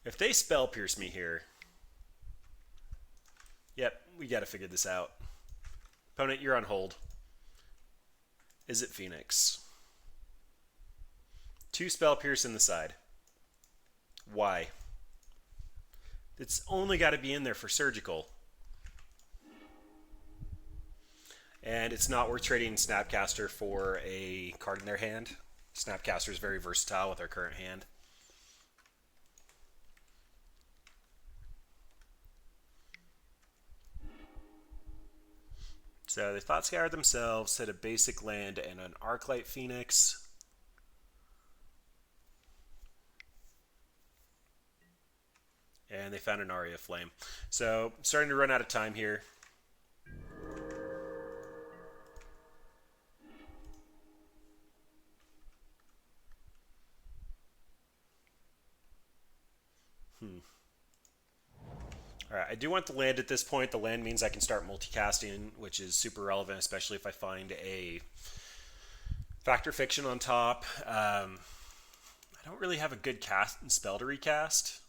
If they spell pierce me here, yep, we gotta figure this out. Opponent, you're on hold. Is it Phoenix? 2 spell pierce in the side. Why? It's only got to be in there for surgical. And it's not worth trading Snapcaster for a card in their hand. Snapcaster is very versatile with our current hand. So they thought Scour themselves, hit a basic land and an Arclight Phoenix. And they found an Aria Flame. So starting to run out of time here. Alright, I do want the land at this point. The land means I can start multicasting, which is super relevant, especially if I find a Factor Fiction on top. I don't really have a good cast and spell to recast.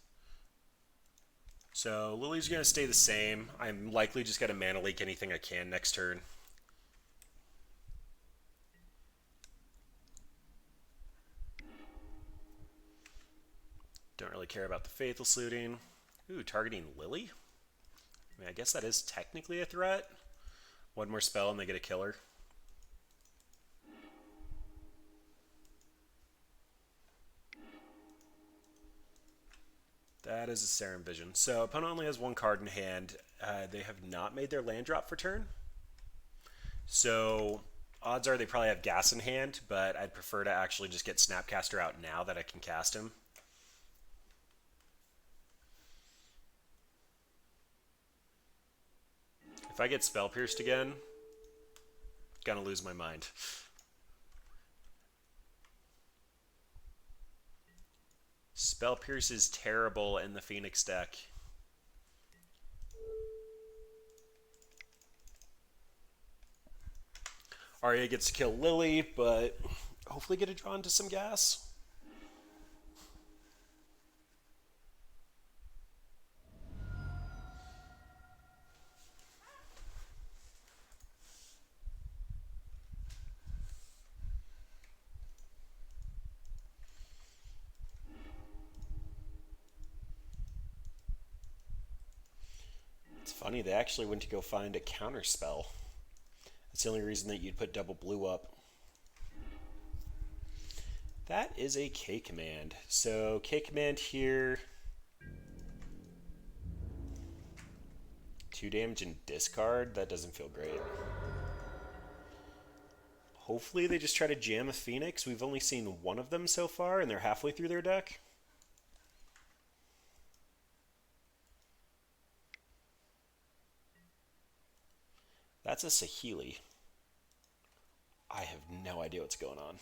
So Lily's going to stay the same. I'm likely just going to mana leak anything I can next turn. Don't really care about the Faithless Looting. Ooh, targeting Lily? I mean, I guess that is technically a threat. One more spell and they get a killer. That is a Serum Vision. So opponent only has 1 card in hand. They have not made their land drop for turn. So odds are they probably have gas in hand, but I'd prefer to actually just get Snapcaster out now that I can cast him. If I get Spell Pierced again, gonna lose my mind. Spell Pierce is terrible in the Phoenix deck. Arya gets to kill Lily, but hopefully get it drawn to some gas. It's funny, they actually went to go find a counter spell. That's the only reason that you'd put double blue up. That is a K command. So K command here. 2 damage and discard. That doesn't feel great. Hopefully they just try to jam a Phoenix. We've only seen one of them so far, and they're halfway through their deck. That's a Saheeli. I have no idea what's going on.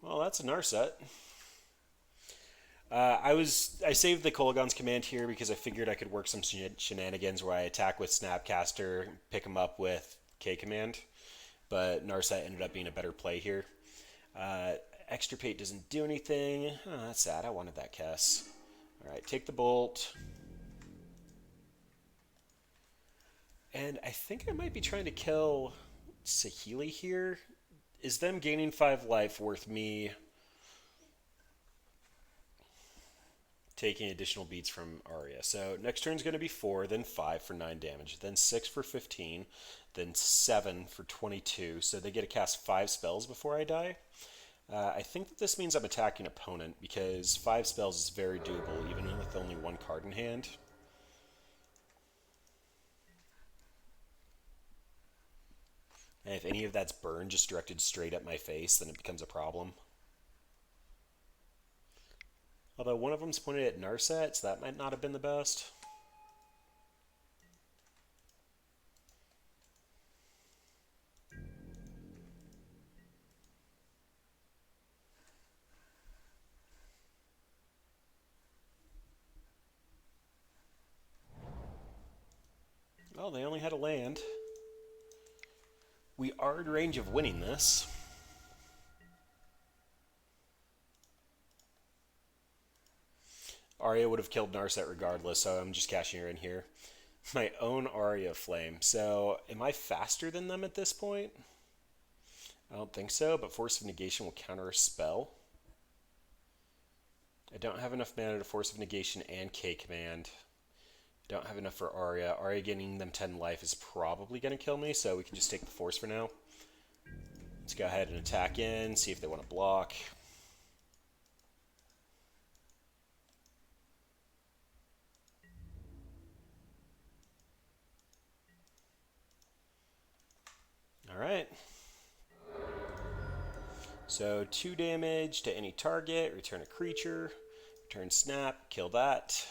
Well, that's a Narset. I saved the Kolaghan's command here because I figured I could work some shenanigans where I attack with Snapcaster, pick him up with K command, but Narset ended up being a better play here. Extirpate doesn't do anything. Oh, that's sad. I wanted that Kess. All right, take the bolt. And I think I might be trying to kill Saheeli here. Is them gaining 5 life worth me taking additional beats from Arya? So next turn's going to be 4, then 5 for 9 damage, then 6 for 15, then 7 for 22. So they get to cast 5 spells before I die. I think that this means I'm attacking opponent because 5 spells is very doable even with only 1 card in hand. And if any of that's burned just directed straight at my face, then it becomes a problem. Although one of them's pointed at Narset, so that might not have been the best. Well, they only had a land. We are in range of winning this. Arya would have killed Narset regardless, so I'm just cashing her in here. My own Arya Flame. So, am I faster than them at this point? I don't think so, but Force of Negation will counter a spell. I don't have enough mana to Force of Negation and K-Command. I don't have enough for Arya. Arya getting them 10 life is probably going to kill me, so we can just take the Force for now. Let's go ahead and attack in, see if they want to block. Alright. So 2 damage to any target, return a creature, return snap, kill that.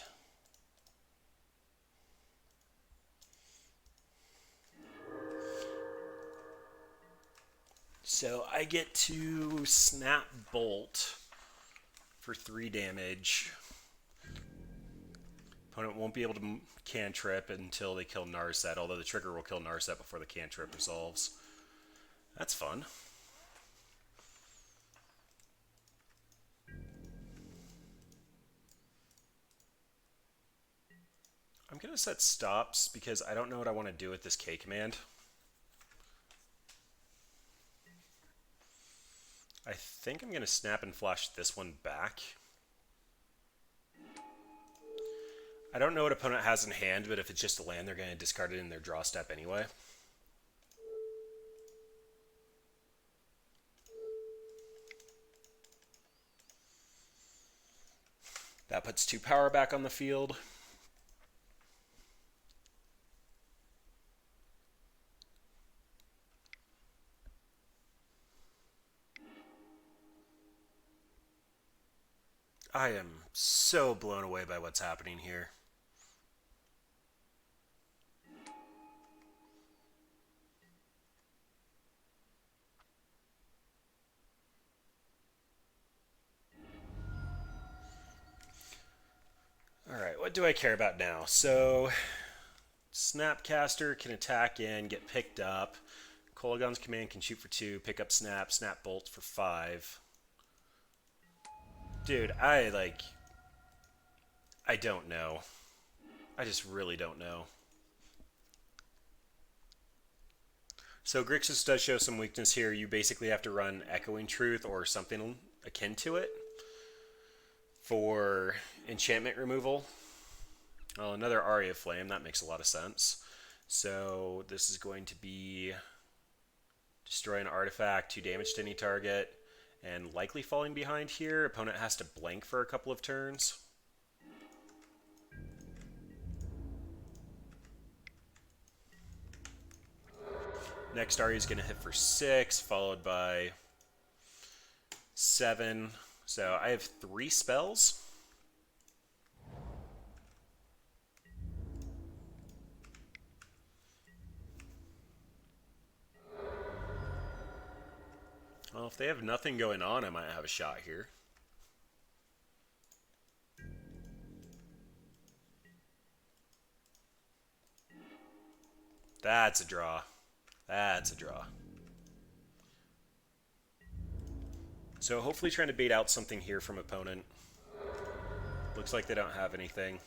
So I get to snap bolt for 3 damage. Opponent won't be able to cantrip until they kill Narset, although the trigger will kill Narset before the cantrip resolves. That's fun. I'm going to set stops because I don't know what I want to do with this K command. I think I'm going to snap and flash this one back. I don't know what opponent has in hand, but if it's just a land, they're going to discard it in their draw step anyway. That puts 2 power back on the field. I am so blown away by what's happening here. Alright, what do I care about now? So, Snapcaster can attack in, get picked up. Kolaghan's command can shoot for 2, pick up snap, snap bolt for 5. Dude, I don't know. I just really don't know. So Grixis does show some weakness here. You basically have to run Echoing Truth or something akin to it for enchantment removal. Well, another Arya Flame. That makes a lot of sense. So this is going to be destroy an artifact, 2 damage to any target, and likely falling behind here. Opponent has to blank for a couple of turns. Next Arya is going to hit for 6, followed by 7. So I have 3 spells. Well, if they have nothing going on, I might have a shot here. That's a draw. That's a draw. So hopefully trying to bait out something here from opponent. Looks like they don't have anything.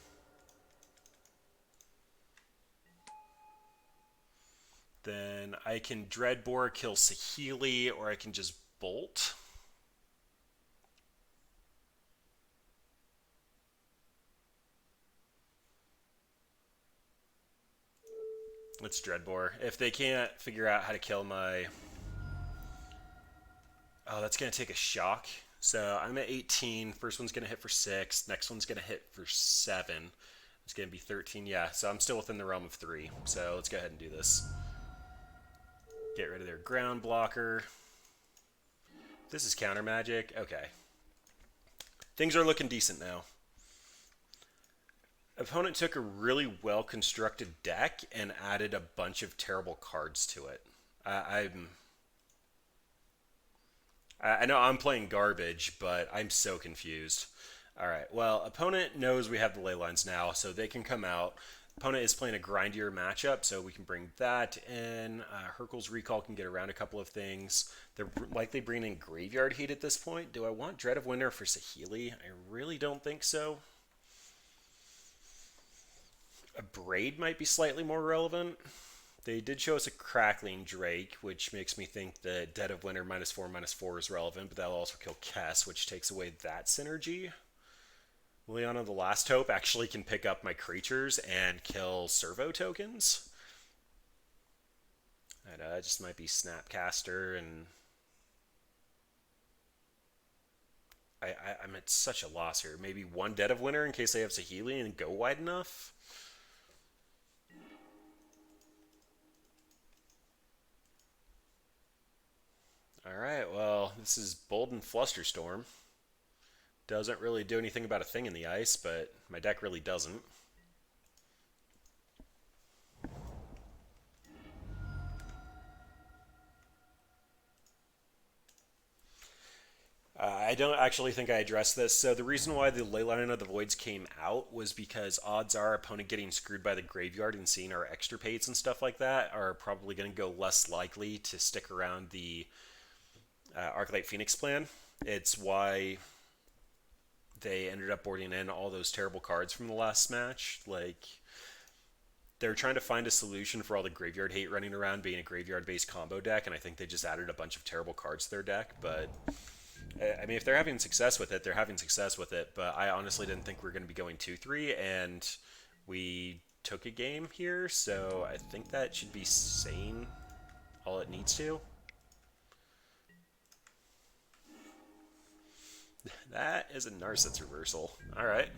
Then I can Dreadbore, kill Saheeli, or I can just Bolt. Let's Dreadbore. If they can't figure out how to kill my... Oh, that's going to take a shock. So I'm at 18. First one's going to hit for 6. Next one's going to hit for 7. It's going to be 13. Yeah, so I'm still within the realm of 3. So let's go ahead and do this. Get rid of their ground blocker. This is counter magic. Okay. Things are looking decent now. Opponent took a really well-constructed deck and added a bunch of terrible cards to it. I know I'm playing garbage, but I'm so confused. All right, well, opponent knows we have the ley lines now, so they can come out. Opponent is playing a grindier matchup, so we can bring that in. Hurkyl's Recall can get around a couple of things. They're likely bringing in Graveyard Heat at this point. Do I want Dread of Winter for Saheeli? I really don't think so. A Braid might be slightly more relevant. They did show us a Crackling Drake, which makes me think that Dead of Winter -4/-4 is relevant, but that'll also kill Kess, which takes away that synergy. Liliana the Last Hope actually can pick up my creatures and kill servo tokens. That just might be Snapcaster, and I'm at such a loss here. Maybe one Dead of Winter in case they have Saheeli and go wide enough. Alright, well, this is Bold and Flusterstorm. Doesn't really do anything about a thing in the ice, but my deck really doesn't. I don't actually think I addressed this. So the reason why the Leyline of the Voids came out was because odds are opponent getting screwed by the graveyard and seeing our extirpates and stuff like that are probably going to go less likely to stick around the Arclight Phoenix plan. It's why they ended up boarding in all those terrible cards from the last match. Like, they're trying to find a solution for all the graveyard hate running around being a graveyard-based combo deck, and I think they just added a bunch of terrible cards to their deck, but... I mean, if they're having success with it, they're having success with it, but I honestly didn't think we were going to be going 2-3, and we took a game here, so I think that should be saying all it needs to. That is a Narset's reversal. Alright.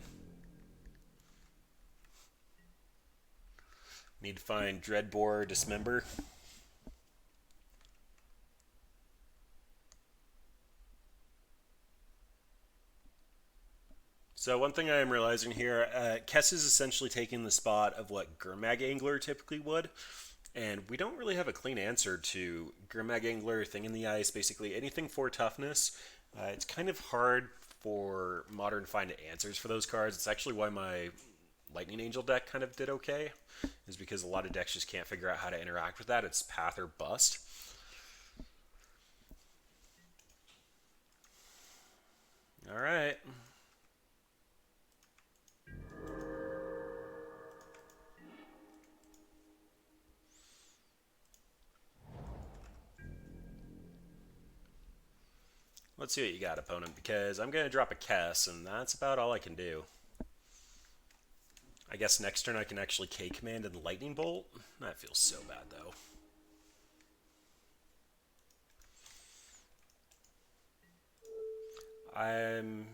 Need to find Dreadbore Dismember. So one thing I am realizing here, Kess is essentially taking the spot of what Gurmag Angler typically would, and we don't really have a clean answer to Gurmag Angler, Thing in the Ice, basically anything for toughness. It's kind of hard for Modern to find answers for those cards. It's actually why my Lightning Angel deck kind of did okay, is because a lot of decks just can't figure out how to interact with that. It's path or bust. Alright. Let's see what you got, opponent, because I'm going to drop a Kess, and that's about all I can do. I guess next turn I can actually K-Command and Lightning Bolt. That feels so bad, though. I'm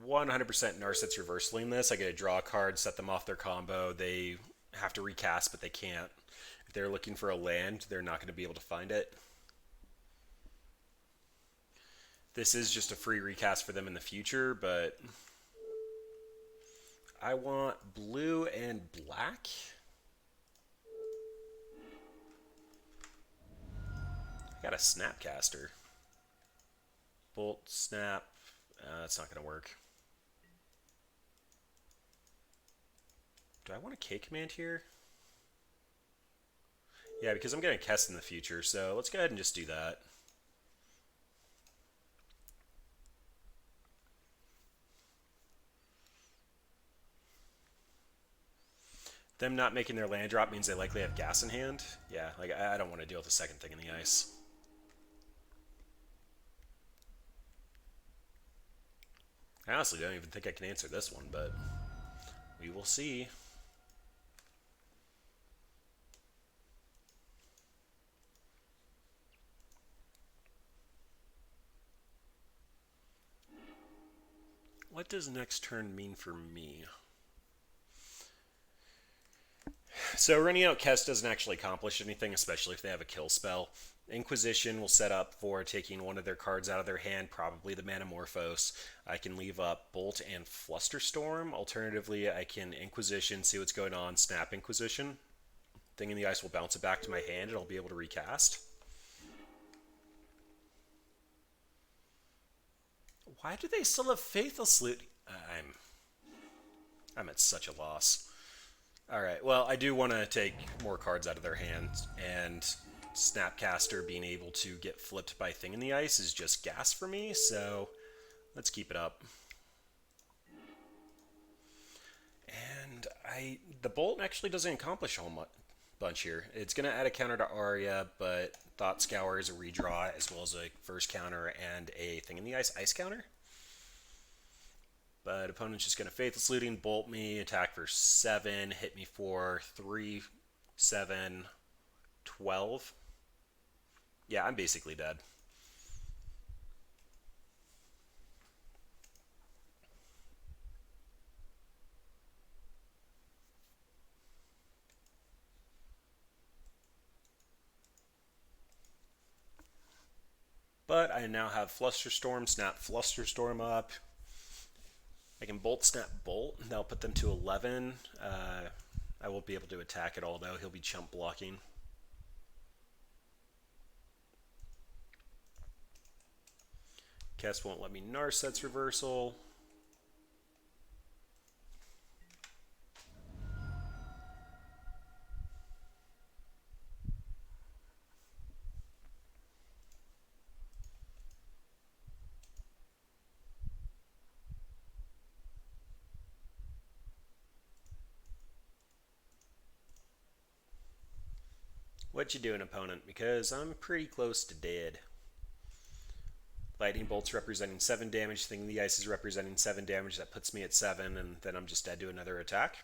100% Narset's reversaling this. I get to draw a card, set them off their combo. They have to recast, but they can't. If they're looking for a land, they're not going to be able to find it. This is just a free recast for them in the future, but I want blue and black. I got a Snapcaster. Bolt, Snap. That's not going to work. Do I want a K-Command here? Yeah, because I'm going to Kess in the future, so let's go ahead and just do that. Them not making their land drop means they likely have gas in hand. Yeah, like I don't want to deal with the second thing in the ice. I honestly don't even think I can answer this one, but we will see. What does next turn mean for me? So running out Kess doesn't actually accomplish anything, especially if they have a kill spell. Inquisition will set up for taking one of their cards out of their hand, probably the Manamorphose. I can leave up Bolt and Flusterstorm. Alternatively, I can Inquisition, see what's going on, snap Inquisition. Thing in the ice will bounce it back to my hand and I'll be able to recast. Why do they still have Faithless Loot? I'm at such a loss. Alright, well, I do want to take more cards out of their hands, and Snapcaster being able to get flipped by Thing in the Ice is just gas for me, so let's keep it up. And the Bolt actually doesn't accomplish a whole bunch here. It's going to add a counter to Arya, but Thought Scour is a redraw, as well as a first counter and a Thing in the Ice counter. But opponent's just going to Faithless Looting, bolt me, attack for 7, hit me for 3, 7, 12. Yeah, I'm basically dead. But I now have Flusterstorm, snap Flusterstorm up. I can Bolt, snap Bolt. That'll put them to 11. I won't be able to attack at all, though. He'll be chump blocking. Kess won't let me Narset's reversal. What you doing, opponent? Because I'm pretty close to dead. Lightning Bolt's representing 7 damage. Thing in the Ice is representing 7 damage. That puts me at 7, and then I'm just dead to another attack.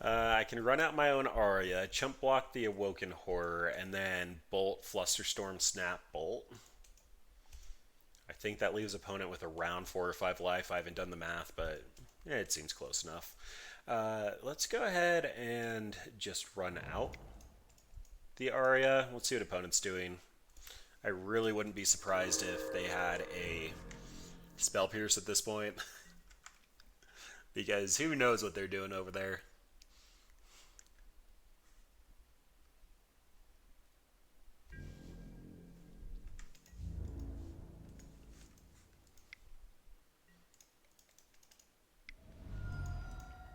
I can run out my own Arya, chump block the Awoken Horror, and then Bolt, Flusterstorm, Snap, Bolt. I think that leaves opponent with around 4 or 5 life. I haven't done the math, but yeah, it seems close enough. Let's go ahead and just run out the Arya. Let's see what opponent's doing. I really wouldn't be surprised if they had a Spell Pierce at this point. Because who knows what they're doing over there.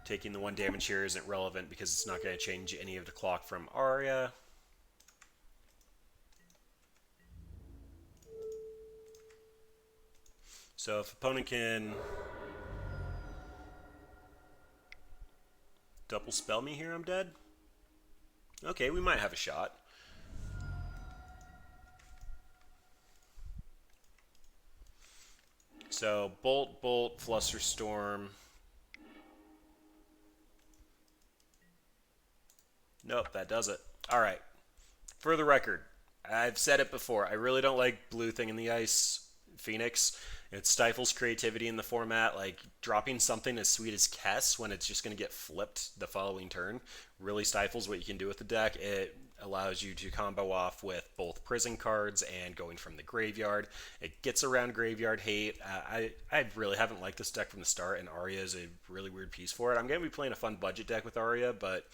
Taking the 1 damage here isn't relevant because it's not going to change any of the clock from Arya. So if opponent can double spell me here, I'm dead. Okay, we might have a shot. So Bolt, Bolt, Flusterstorm. Nope, that does it. All right. For the record, I've said it before. I really don't like blue Thing in the Ice Phoenix. It stifles creativity in the format. Like dropping something as sweet as Kess when it's just going to get flipped the following turn really stifles what you can do with the deck. It allows you to combo off with both prison cards and going from the graveyard. It gets around graveyard hate. I really haven't liked this deck from the start, and Arya is a really weird piece for it. I'm going to be playing a fun budget deck with Arya, but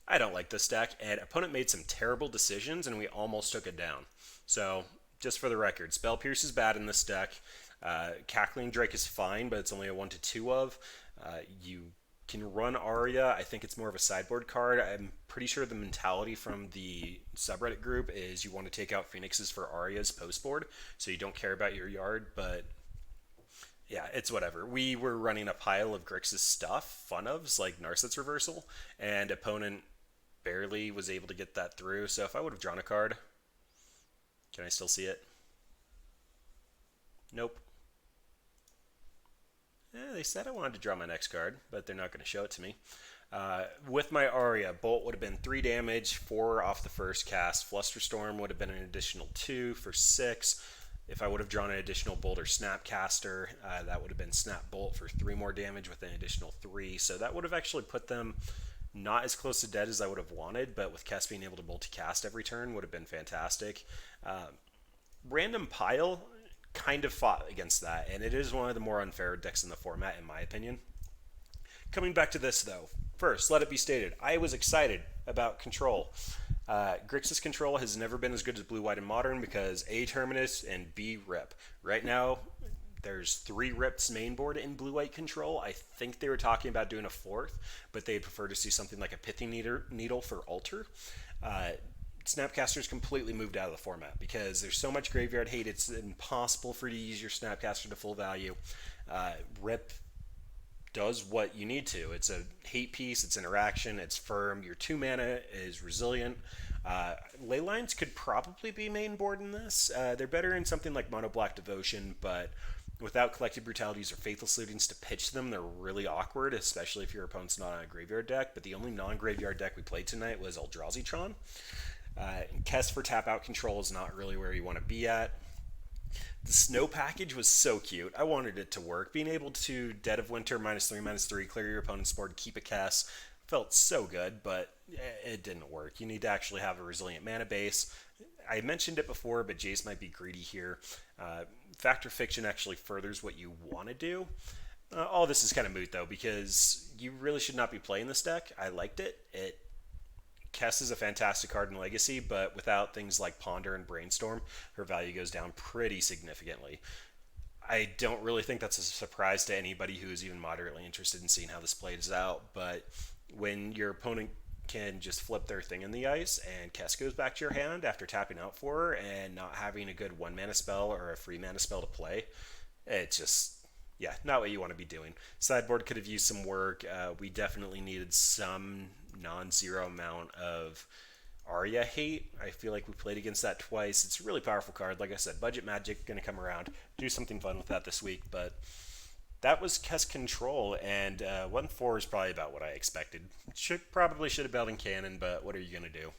I don't like this deck, and opponent made some terrible decisions, and we almost took it down. So, just for the record, Spell Pierce is bad in this deck. Cackling Drake is fine, but it's only a 1 to 2 of. You can run Arya. I think it's more of a sideboard card. I'm pretty sure the mentality from the subreddit group is you want to take out Phoenixes for Arya's post board, so you don't care about your yard, but yeah, it's whatever. We were running a pile of Grix's stuff, fun ofs, like Narset's Reversal, and opponent barely was able to get that through, so if I would have drawn a card, can I still see it? Nope. They said I wanted to draw my next card, but they're not going to show it to me. With my Arya, Bolt would have been 3 damage, 4 off the first cast. Flusterstorm would have been an additional 2 for 6. If I would have drawn an additional Bolt or Snapcaster, that would have been Snap Bolt for 3 more damage with an additional 3. So that would have actually put them not as close to dead as I would have wanted, but with Kess being able to multicast every turn would have been fantastic. Random Pile kind of fought against that, and it is one of the more unfair decks in the format, in my opinion. Coming back to this, though, first, let it be stated, I was excited about Control. Grixis Control has never been as good as Blue, White, and Modern because A, Terminus, and B, Rip. Right now, there's 3 Rips main board in Blue, White Control. I think they were talking about doing a 4th, but they'd prefer to see something like a Pithy Needle for Altar. Snapcaster's completely moved out of the format because there's so much graveyard hate, it's impossible for you to use your Snapcaster to full value. Rip does what you need to. It's a hate piece, it's interaction, it's firm, your 2 mana is resilient. Leylines could probably be main board in this. They're better in something like Mono Black Devotion, but without Collective Brutalities or Faithless Lootings to pitch them, they're really awkward, especially if your opponent's not on a graveyard deck. But the only non-graveyard deck we played tonight was Eldrazi-tron. Kess for tap out control is not really where you want to be at. The snow package was so cute. I wanted it to work. Being able to Dead of Winter -3/-3, clear your opponent's board, keep a Kess, felt so good, but it didn't work. You need to actually have a resilient mana base. I mentioned it before, but Jace might be greedy here. Factor Fiction actually furthers what you want to do. All this is kind of moot, though, because you really should not be playing this deck. I liked it. Kess is a fantastic card in Legacy, but without things like Ponder and Brainstorm, her value goes down pretty significantly. I don't really think that's a surprise to anybody who is even moderately interested in seeing how this plays out, but when your opponent can just flip their thing in the ice and Kess goes back to your hand after tapping out for her and not having a good 1-mana spell or a free mana spell to play, it's just, yeah, not what you want to be doing. Sideboard could have used some work. We definitely needed some non-zero amount of Arya hate. I feel like we played against that twice. It's a really powerful card. Like I said, Budget Magic going to come around. Do something fun with that this week. But that was Kess Control, and 1-4 is probably about what I expected. Probably should have built in Cannon, but what are you going to do?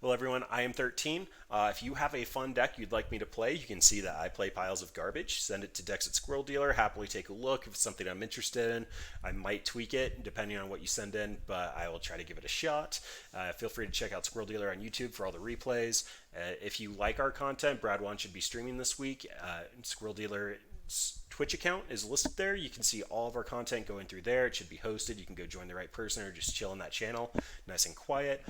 Well, everyone, I am thirteene. If you have a fun deck you'd like me to play, you can see that I play piles of garbage. Send it to Decks at Squirrel Dealer. Happily take a look. If it's something I'm interested in, I might tweak it depending on what you send in, but I will try to give it a shot. Feel free to check out Squirrel Dealer on YouTube for all the replays. If you like our content, Brad One should be streaming this week. Squirrel Dealer Twitch account is listed there. You can see all of our content going through there. It should be hosted. You can go join the right person or just chill in that channel, nice and quiet.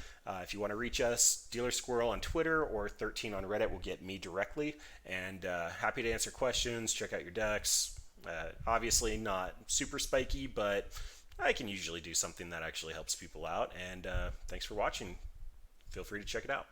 If you want to reach us, Dealer Squirrel on Twitter or thirteene on Reddit will get me directly. And happy to answer questions, check out your decks. Obviously not super spiky, but I can usually do something that actually helps people out. And thanks for watching. Feel free to check it out.